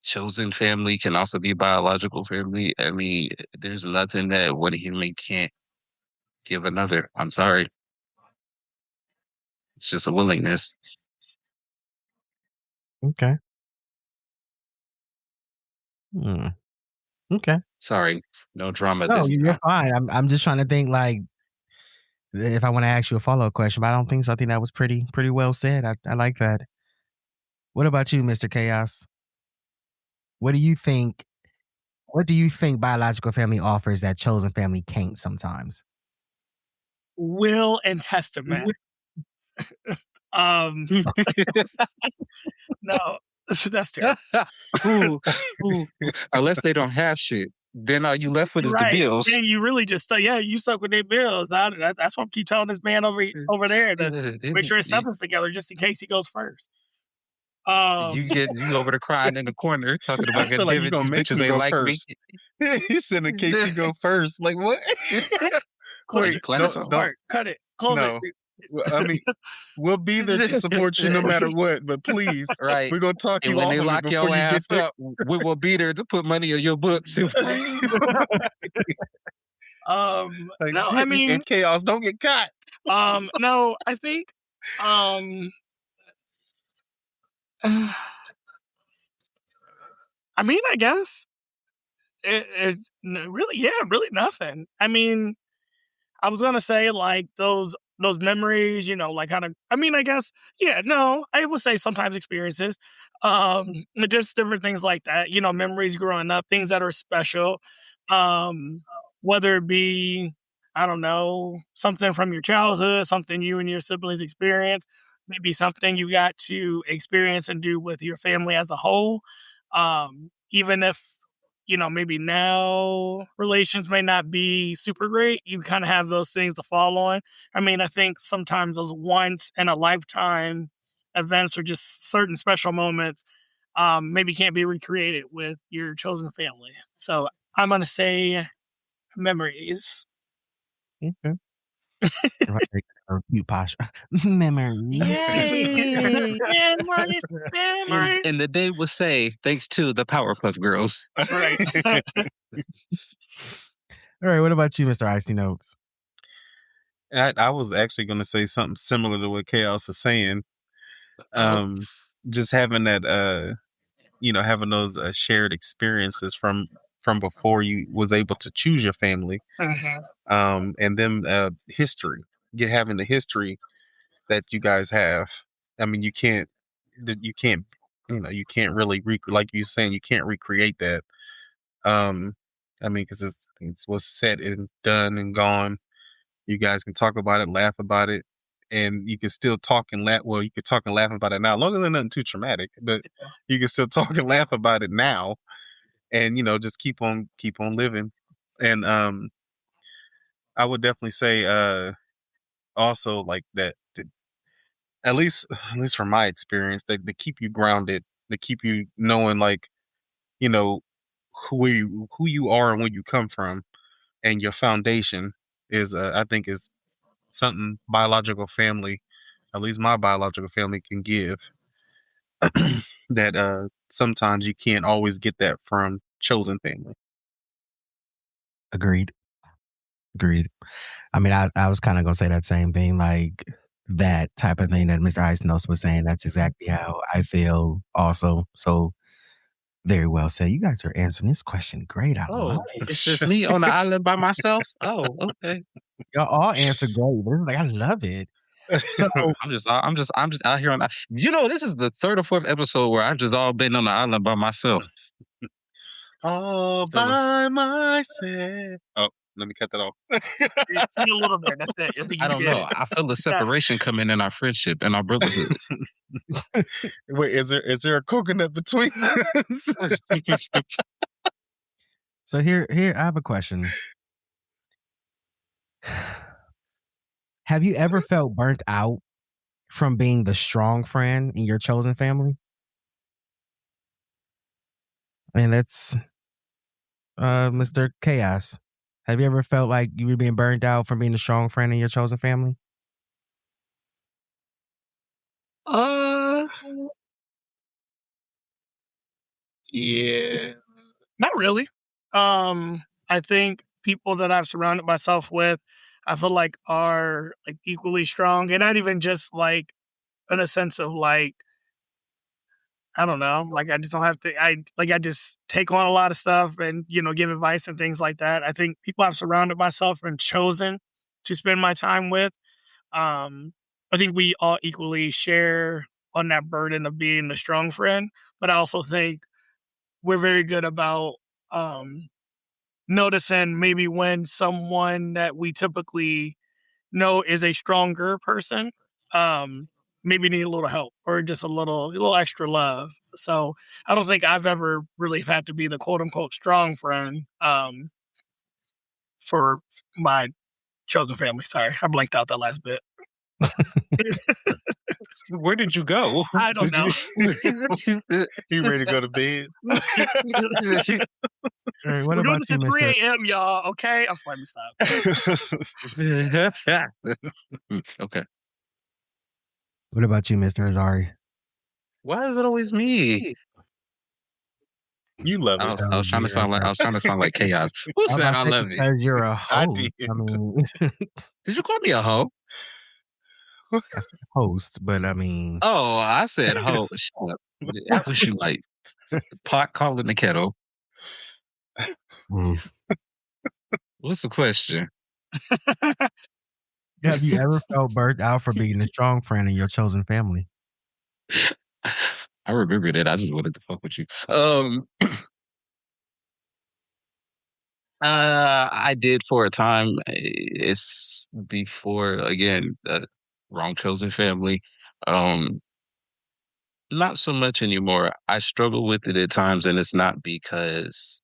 chosen family can also be biological family. I mean, there's nothing that one human can't give another. I'm sorry. It's just a willingness. Okay. Okay. Sorry, no drama No, this you're time. fine. I'm just trying to think, like, if I want to ask you a follow-up question, but I don't think so. I think that was pretty well said. I like that. What about you, Mr. Chaos? What do you think? What do you think biological family offers that chosen family can't sometimes? Will and testament. No, that's terrible. Unless they don't have shit, then all you left with is the bills. Then you really just you stuck with their bills. That's why I keep telling this man over there to make sure his stuff is together, just in case he goes first. You over to crying in the corner talking about I feel like you gonna make me go like first. He said in case he go first. Like what? Wait, don't cut it. Close it. I mean, we'll be there to support you no matter what, but please, right? We're gonna talk and you when off they of lock it your you ass up. We will be there to put money on your books. No, I mean, and Chaos, don't get caught. No, I think, I mean, I guess really nothing. I mean, I was gonna say like those memories, like kind of. I mean, I guess no, I would say sometimes experiences, just different things like that. Memories growing up, things that are special, um, whether it be I don't know something from your childhood, something you and your siblings experience, maybe something you got to experience and do with your family as a whole. Even if maybe now relations may not be super great, you kind of have those things to fall on. I mean, I think sometimes those once in a lifetime events or just certain special moments maybe can't be recreated with your chosen family. So I'm going to say memories. Okay. Cute posture. Memory. Yay! Memories, memories. And the day will say, thanks to the Powerpuff Girls. Right. All right. What about you, Mr. Icy Notes? I was actually going to say something similar to what Chaos is saying. Just having that, having those shared experiences from before you was able to choose your family, and then history, having the history that you guys have. I mean, you can't really like you saying, you can't recreate that. I mean, because it's what's said and done and gone. You guys can talk about it, laugh about it, and you can still talk and laugh. Well, you can talk and laugh about it now, as long as it's nothing too traumatic. But you can still talk and laugh about it now, and just keep on living. And I would definitely say also like that. At least from my experience, they keep you grounded. They keep you knowing, like, who you are and where you come from, and your foundation is, I think, is something biological family, at least my biological family, can give. That sometimes you can't always get that from chosen family. Agreed. I mean, I was kind of gonna say that same thing, like that type of thing that Mr. Ice Notes was saying. That's exactly how I feel also. So very well said. You guys are answering this question great. I love it. It's just me on the island by myself. Oh, okay. Y'all all answered great. Like, I love it. So I'm just out here on. This is the third or fourth episode where I've just all been on the island by myself. All by myself. Oh, let me cut that off. A little bit. That's it. I don't know. I feel the separation coming in our friendship and our brotherhood. Wait, is there a coconut between us? So here I have a question. Have you ever felt burnt out from being the strong friend in your chosen family? I mean, that's Mr. Chaos. Have you ever felt like you were being burned out from being the strong friend in your chosen family? Yeah. Not really. I think people that I've surrounded myself with, I feel like are like equally strong, and not even just like in a sense of like, I don't know, like I just don't have to. I just take on a lot of stuff and give advice and things like that. I think people I've surrounded myself and chosen to spend my time with. I think we all equally share on that burden of being the strong friend, but I also think we're very good about noticing maybe when someone that we typically know is a stronger person, maybe need a little help or just a little extra love. So I don't think I've ever really had to be the quote unquote strong friend for my chosen family. Sorry, I blanked out that last bit. Where did you go? I don't know. You ready to go to bed? All right, what We're doing about this you, at 3 Mr. a.m., y'all. Okay, I'm fine. Stop. Okay. What about you, Mr. Azari? Why is it always me? You love it. I was trying to sound like Chaos. Who said I love it? Because you're a hoe. I did. I mean, Did you call me a hoe? I said host, but I mean, Oh, I said host. Shut up. That was you like pot calling the kettle. mm. What's the question? Have you ever felt burnt out for being a strong friend in your chosen family? I remember that. I just wanted to fuck with you. I did for a time. It's before again, wrong chosen family. Um, Not so much anymore. I struggle with it at times, and it's not because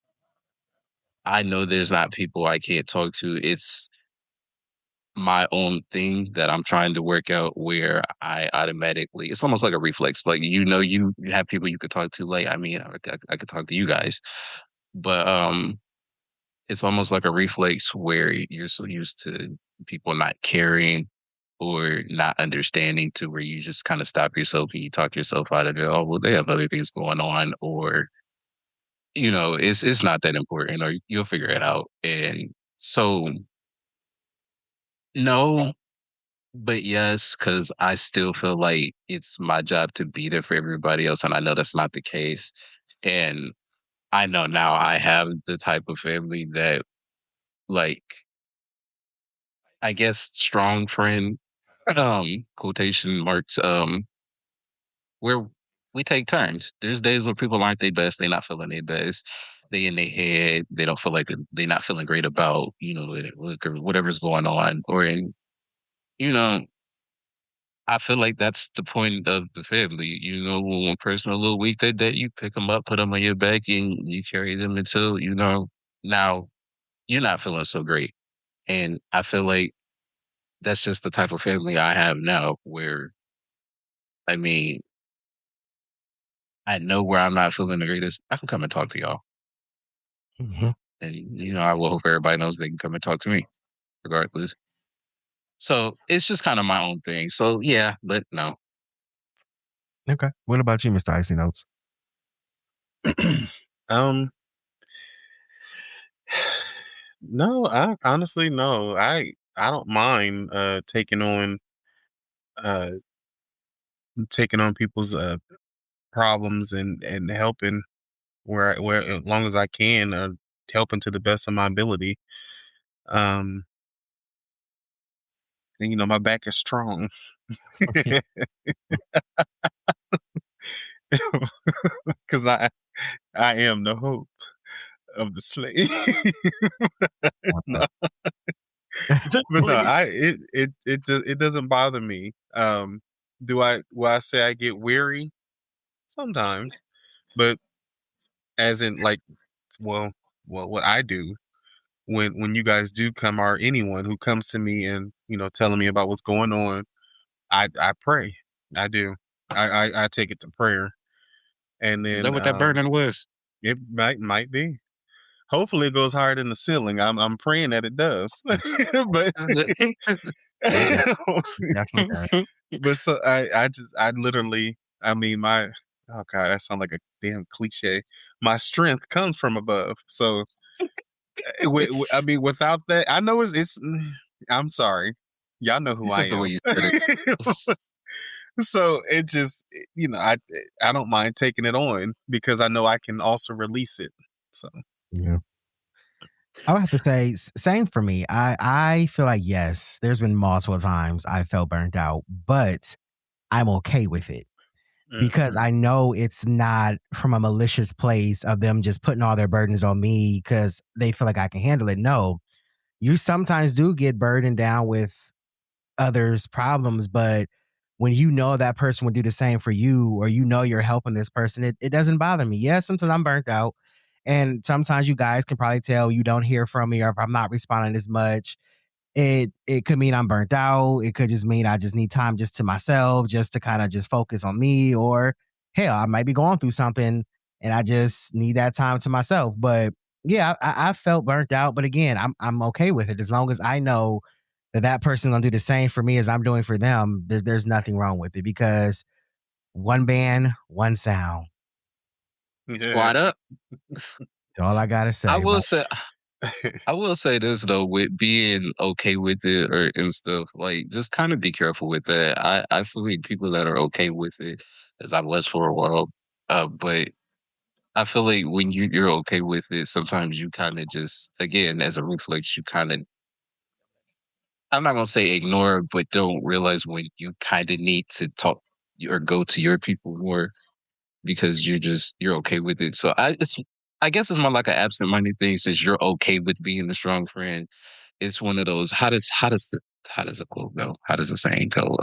I know there's not people I can't talk to. It's my own thing that I'm trying to work out where I automatically it's almost like a reflex. Like you have people you could talk to. Like I mean, I could talk to you guys, but it's almost like a reflex where you're so used to people not caring or not understanding to where you just kind of stop yourself and you talk yourself out of it. Oh, well, they have other things going on, or it's not that important, or you'll figure it out. And so, no, but yes, because I still feel like it's my job to be there for everybody else, and I know that's not the case. And I know now I have the type of family that, like, I guess, strong friend, quotation marks, where we take turns. There's days where people aren't their best, they not feeling their best. They in their head, they don't feel like they not feeling great about, their look or whatever's going on. You know, I feel like that's the point of the family. When one person a little weak that day, you pick them up, put them on your back, and you carry them until, now you're not feeling so great. And I feel like that's just the type of family I have now where, I mean, I know where I'm not feeling the greatest. I can come and talk to y'all. Mhm. And, I will hope everybody knows they can come and talk to me regardless. So it's just kind of my own thing. So yeah, but no. Okay. What about you, Mr. Icy Notes? um, no, I honestly no. I don't mind uh taking on people's problems and helping where as long as I can, helping to the best of my ability. Um, and my back is strong. Because I am the hope of the slave. No, but no, Please. it doesn't bother me. Will I say I get weary? Sometimes, but as in like, well, what I do when you guys do come, or anyone who comes to me and telling me about what's going on, I pray. I do. I take it to prayer, and Is that then what that burden was? it might be. Hopefully, it goes higher than the ceiling. I'm praying that it does, but Definitely does. but so I literally, I mean, my, oh god, that sounds like a damn cliche. My strength comes from above. So I mean, without that, I know it's I'm sorry, y'all know who It's I just the way am. you said it. So it just, I don't mind taking it on because I know I can also release it. So Yeah. I would have to say, same for me. I feel like, yes, there's been multiple times I felt burnt out, but I'm okay with it because I know it's not from a malicious place of them just putting all their burdens on me because they feel like I can handle it. No, you sometimes do get burdened down with others' problems, but when you know that person would do the same for you, or you're helping this person, it doesn't bother me. Yes, sometimes I'm burnt out. And sometimes you guys can probably tell you don't hear from me, or if I'm not responding as much, it could mean I'm burnt out. It could just mean I just need time just to myself, just to kind of just focus on me. Or hell, I might be going through something and I just need that time to myself. But yeah, I felt burnt out. But again, I'm okay with it as long as I know that person's gonna do the same for me as I'm doing for them. There's nothing wrong with it because one band, one sound. yeah. Squad up. That's all I gotta I say. will say I will say this though, with being okay with it or and stuff, like just kind of be careful with that. I feel like people that are okay with it, as I was for a while, but I feel like when you're okay with it, sometimes you kind of just again as a reflex, you kind of I'm not gonna say ignore, but don't realize when you kind of need to talk or go to your people more because you're okay with it. So I guess it's more like an absent-minded thing since you're okay with being a strong friend. It's one of those. How does the quote go? How does the saying go?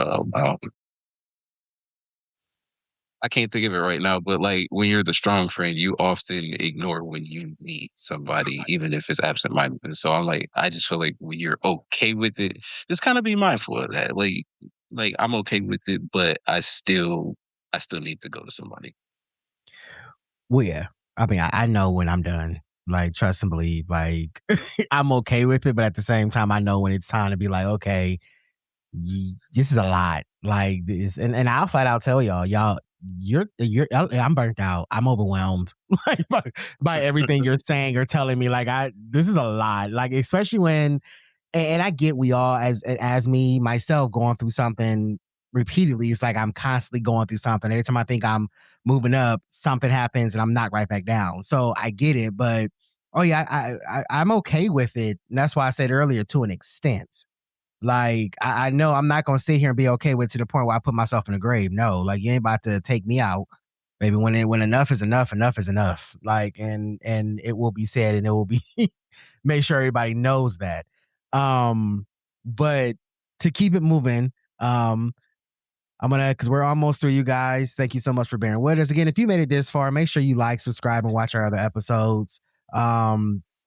I can't think of it right now, but like when you're the strong friend, you often ignore when you need somebody, even if it's absent-minded. So I'm like, I just feel like when you're okay with it, just kind of be mindful of that. Like I'm okay with it, but I still need to go to somebody. Well, yeah. I mean, I know when I'm done. Like, trust and believe. Like, I'm okay with it, but at the same time, I know when it's time to be like, okay, this is a lot. Like this, and I'll flat out tell y'all, I'm burnt out. I'm overwhelmed, like by everything you're saying or telling me. Like, this is a lot. Like, especially when, and I get we all as me myself going through something repeatedly. It's like I'm constantly going through something. Every time I think I'm moving up, something happens and I'm knocked right back down. So I get it, but oh yeah, I'm okay with it. And that's why I said earlier, to an extent. Like, I know I'm not gonna sit here and be okay with it to the point where I put myself in the grave. No, like you ain't about to take me out. Maybe when enough is enough, enough is enough. Like, and it will be said, and it will be make sure everybody knows that. But to keep it moving, I'm gonna, because we're almost through, you guys. Thank you so much for bearing with us. Again, if you made it this far, make sure you like, subscribe, and watch our other episodes.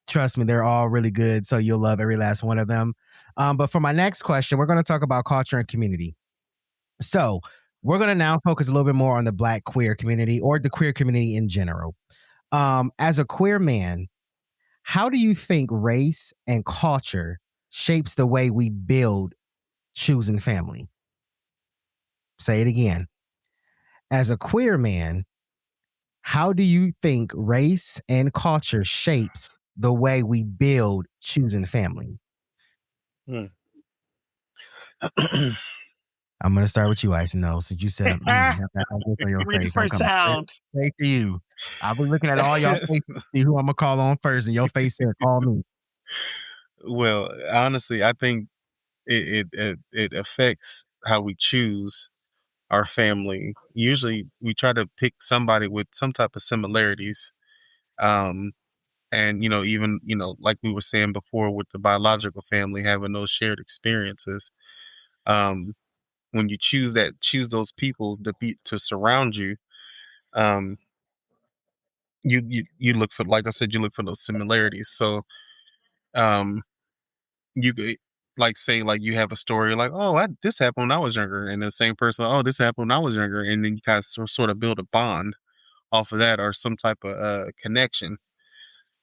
Trust me, they're all really good, so you'll love every last one of them. But for my next question, we're going to talk about culture and community. So we're going to now focus a little bit more on the Black queer community or the queer community in general. As a queer man, how do you think race and culture shapes the way we build choosing family? Say it again. As a queer man, how do you think race and culture shapes the way we build choosing family? Hmm. I'm going to start with you, Ice. No, since you said, have that look on your Read the face. I'm first coming sound. straight to you. I'll be looking at all y'all faces to see who I'm going to call on first, and your face said, call me. Well, honestly, I think it affects how we choose our family. Usually, we try to pick somebody with some type of similarities. And even like we were saying before, with the biological family having those shared experiences. When you choose those people to surround you, um, you look for, like I said, you look for those similarities. So, um, you could, like, say, like, you have a story like, oh, this happened when I was younger, and the same person, oh, this happened when I was younger, and then you guys sort of build a bond off of that, or some type of connection.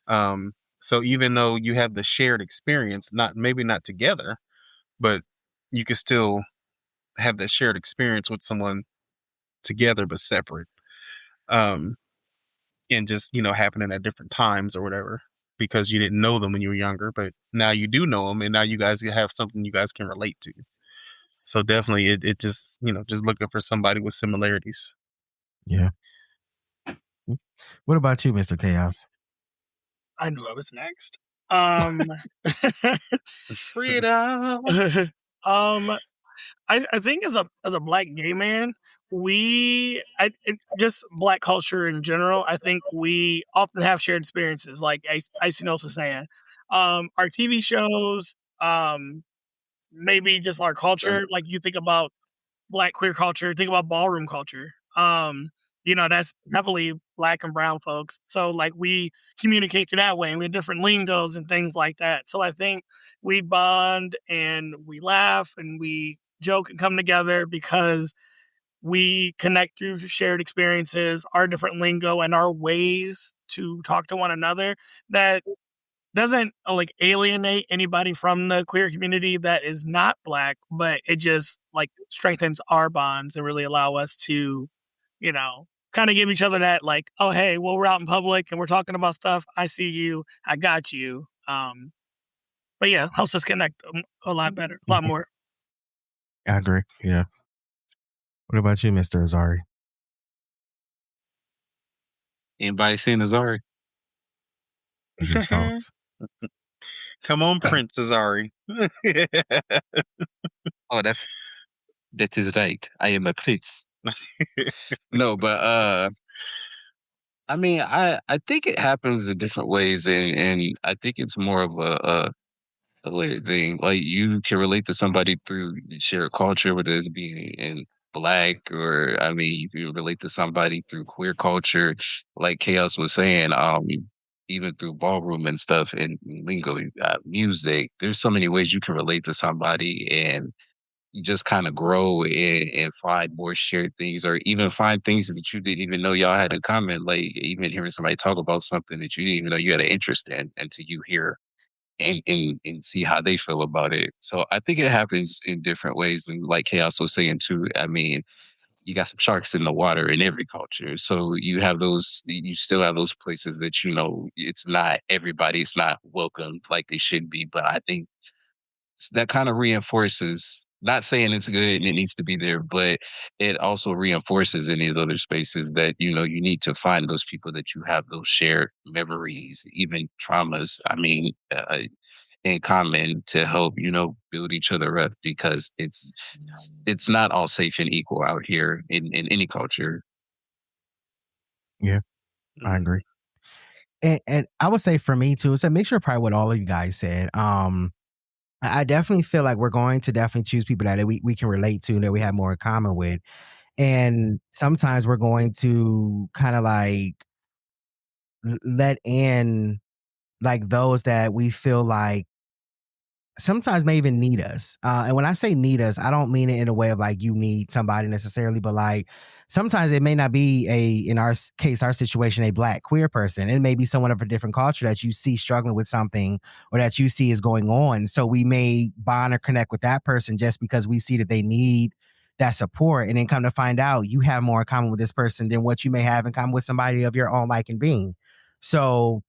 Um, so even though you have the shared experience, maybe not together, but you can still have that shared experience with someone together but separate. Um, and just happening at different times or whatever, because you didn't know them when you were younger, but now you do know them, and now you guys have something you guys can relate to. So definitely, it just just looking for somebody with similarities. Yeah. What about you, Mr. Chaos? I knew I was next. Freedom. I think as a Black gay man, just Black culture in general, I think we often have shared experiences, like Icy Notes was saying. Our TV shows, maybe just our culture. Like, you think about Black queer culture, think about ballroom culture. That's heavily Black and brown folks. So, like, we communicate through that way, and we have different lingos and things like that. So I think we bond and we laugh and we joke and come together because we connect through shared experiences, our different lingo, and our ways to talk to one another. That doesn't like alienate anybody from the queer community that is not Black, but it just like strengthens our bonds and really allow us to, kind of give each other that, like, oh, hey, well, we're out in public and we're talking about stuff. I see you. I got you. But yeah, helps us connect a lot better, a lot more. I agree. Yeah. What about you, Mr. Azari? Anybody seen Azari? Just thoughts. Come on, Prince Azari. Oh, that is right. I am a prince. No, but I mean, I think it happens in different ways, and I think it's more of a layered thing. Like you can relate to somebody through shared culture, whether it's being in black, or I mean, you can relate to somebody through queer culture, like Chaos was saying. Even through ballroom and stuff and lingo, music. There's so many ways you can relate to somebody, and you just kind of grow and find more shared things, or even find things that you didn't even know y'all had in common. Like even hearing somebody talk about something that you didn't even know you had an interest in until you hear and see how they feel about it. So I think it happens in different ways. And like Chaos was saying too, I mean, you got some sharks in the water in every culture. So you still have those places that, it's not everybody, it's not welcomed like they should be. But I think that kind of reinforces, not saying it's good and it needs to be there, but it also reinforces in these other spaces that, you need to find those people that you have those shared memories, even traumas. I mean, in common to help, build each other up, because it's not all safe and equal out here in any culture. Yeah, I agree. And I would say for me too, it's a mixture of probably what all of you guys said. I definitely feel like we're going to definitely choose people that we can relate to and that we have more in common with. And sometimes we're going to kind of like let in like those that we feel like sometimes may even need us. And when I say need us, I don't mean it in a way of like you need somebody necessarily, but like sometimes it may not be in our case, our situation, a black queer person. It may be someone of a different culture that you see struggling with something or that you see is going on. So we may bond or connect with that person just because we see that they need that support. And then come to find out you have more in common with this person than what you may have in common with somebody of your own like and being. So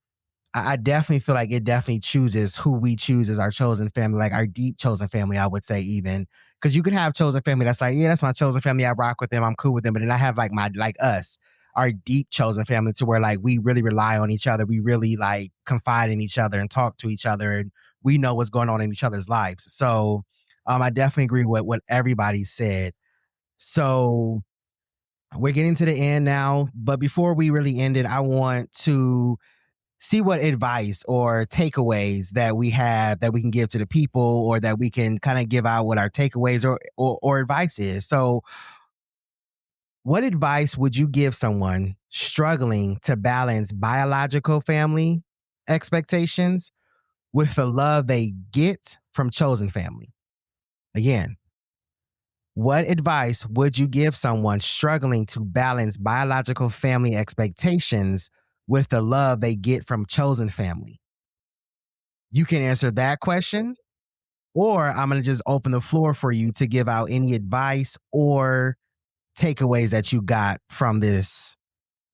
I definitely feel like it definitely chooses who we choose as our chosen family, like our deep chosen family, I would say even. Because you could have chosen family that's like, yeah, that's my chosen family. I rock with them. I'm cool with them. But then I have like us, our deep chosen family to where like we really rely on each other. We really like confide in each other and talk to each other. And we know what's going on in each other's lives. So I definitely agree with what everybody said. So we're getting to the end now. But before we really end it, I want to see what advice or takeaways that we have that we can give to the people, or that we can kind of give out what our takeaways or advice is. So what advice would you give someone struggling to balance biological family expectations with the love they get from chosen family? Again, what advice would you give someone struggling to balance biological family expectations with the love they get from chosen family? You can answer that question, or I'm going to just open the floor for you to give out any advice or takeaways that you got from this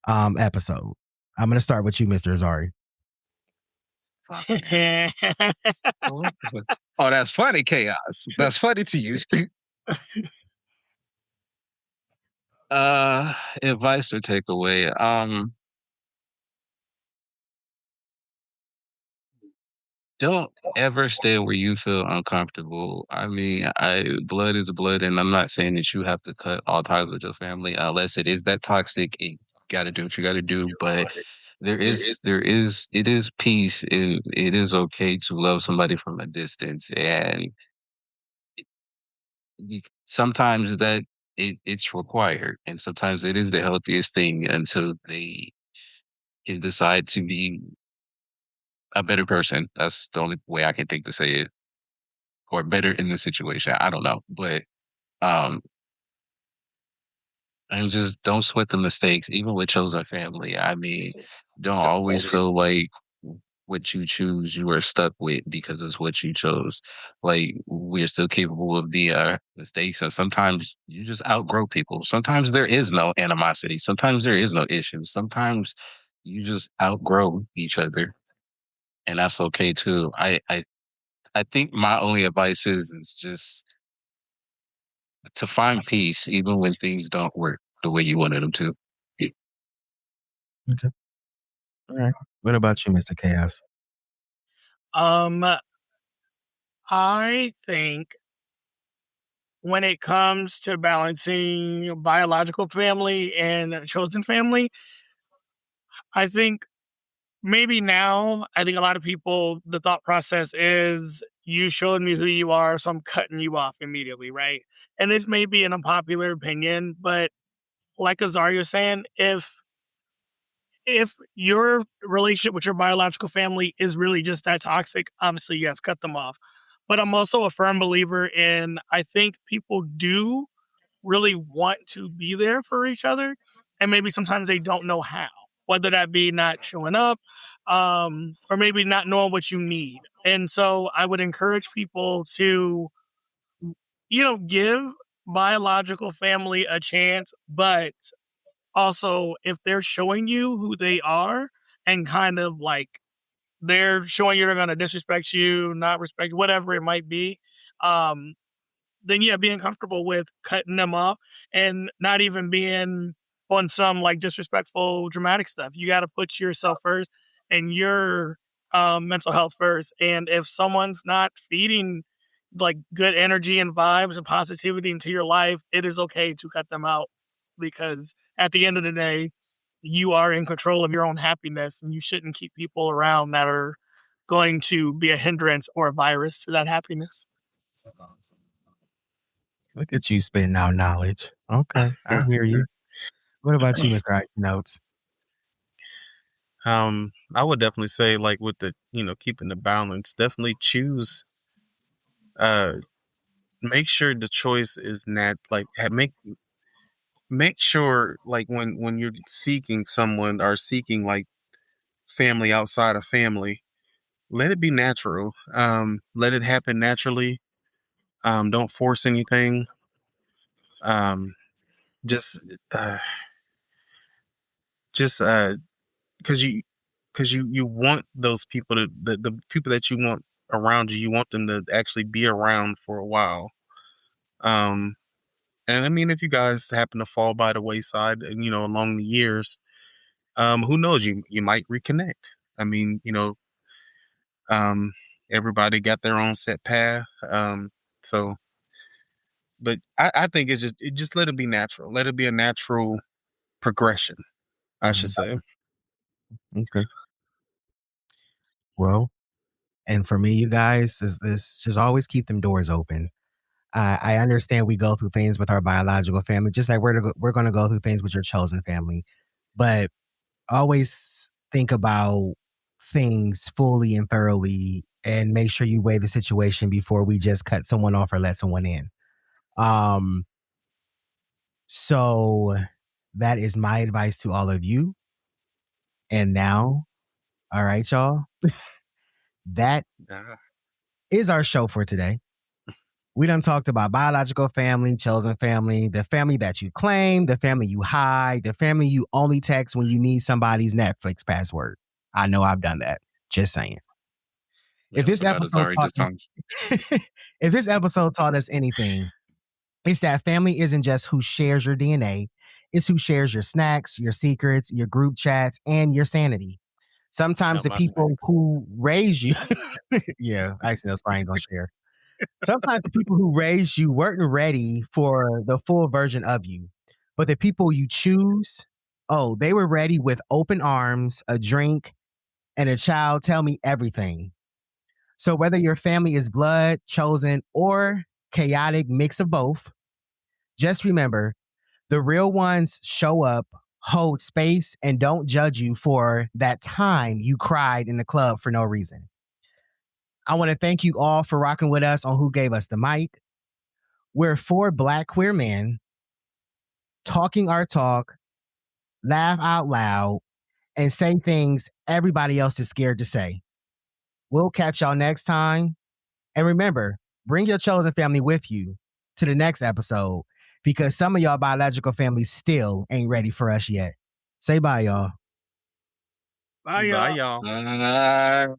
episode. I'm going to start with you, Mr. Azari. Oh, that's funny, Chaos. That's funny to you. Advice or takeaway. Don't ever stay where you feel uncomfortable. I mean, blood is blood, and I'm not saying that you have to cut all ties with your family unless it is that toxic. You got to do what you got to do, but it is peace, and it is okay to love somebody from a distance, and sometimes it's required, and sometimes it is the healthiest thing until they can decide to be a better person. That's the only way I can think to say it, or better in the situation. I don't know, but um, and just don't sweat the mistakes, even with chosen family. I mean, don't always feel like what you choose you are stuck with because it's what you chose. Like we're still capable of the mistakes, and sometimes you just outgrow people. Sometimes there is no animosity. Sometimes there is no issue. Sometimes you just outgrow each other, and that's okay too. I think my only advice is just to find peace, even when things don't work the way you wanted them to. Okay. All right. What about you, Mr. Chaos? Um, I think when it comes to balancing biological family and chosen family, I think maybe now, I think a lot of people, the thought process is you showed me who you are, so I'm cutting you off immediately, right? And this may be an unpopular opinion, but like Azaria was saying, if your relationship with your biological family is really just that toxic, obviously, yes, cut them off. But I'm also a firm believer in, I think people do really want to be there for each other. And maybe sometimes they don't know how, whether that be not showing up, or maybe not knowing what you need. And so I would encourage people to, give biological family a chance, but also if they're showing you who they are and kind of like they're showing you they're going to disrespect you, not respect, whatever it might be, um, then yeah, being comfortable with cutting them off and not even being on some like disrespectful, dramatic stuff. You got to put yourself first and your mental health first. And if someone's not feeding like good energy and vibes and positivity into your life, it is okay to cut them out because at the end of the day, you are in control of your own happiness and you shouldn't keep people around that are going to be a hindrance or a virus to that happiness. Look at you spitting out knowledge. Okay, I hear you. What about you, Mr. Ice Notes? I would definitely say, like, with the keeping the balance, definitely choose. Make sure the choice is not like make sure like when you're seeking someone or seeking like family outside of family, let it be natural. Let it happen naturally. Don't force anything. Um, just uh, just because you want those people to the people that you want around you want them to actually be around for a while. Um, and I mean, if you guys happen to fall by the wayside, and along the years, who knows? You might reconnect. I mean, um, everybody got their own set path. So, but I think just let it be natural. Let it be a natural progression, I should say. Okay. Well, and for me, you guys, is just always keep them doors open. I understand we go through things with our biological family, just like we're going to go through things with your chosen family, but always think about things fully and thoroughly, and make sure you weigh the situation before we just cut someone off or let someone in. Um, so that is my advice to all of you. And now, all right, y'all, that is our show for today. We done talked about biological family, chosen family, the family that you claim, the family you hide, the family you only text when you need somebody's Netflix password. I know I've done that. Just saying. If this episode if this episode taught us anything, it's that family isn't just who shares your DNA. It's who shares your snacks, your secrets, your group chats, and your sanity. Sometimes the people who raise you, yeah, I see those probably gonna share. Sometimes the people who raised you weren't ready for the full version of you, but the people you choose, oh, they were ready with open arms, a drink, and a child. Tell me everything. So whether your family is blood, chosen, or chaotic mix of both, just remember the real ones show up, hold space, and don't judge you for that time you cried in the club for no reason. I want to thank you all for rocking with us on Who Gave Us the Mic. We're four Black queer men talking our talk, laugh out loud, and say things everybody else is scared to say. We'll catch y'all next time. And remember, bring your chosen family with you to the next episode, because some of y'all biological families still ain't ready for us yet. Say bye, y'all. Bye, y'all. Bye, y'all.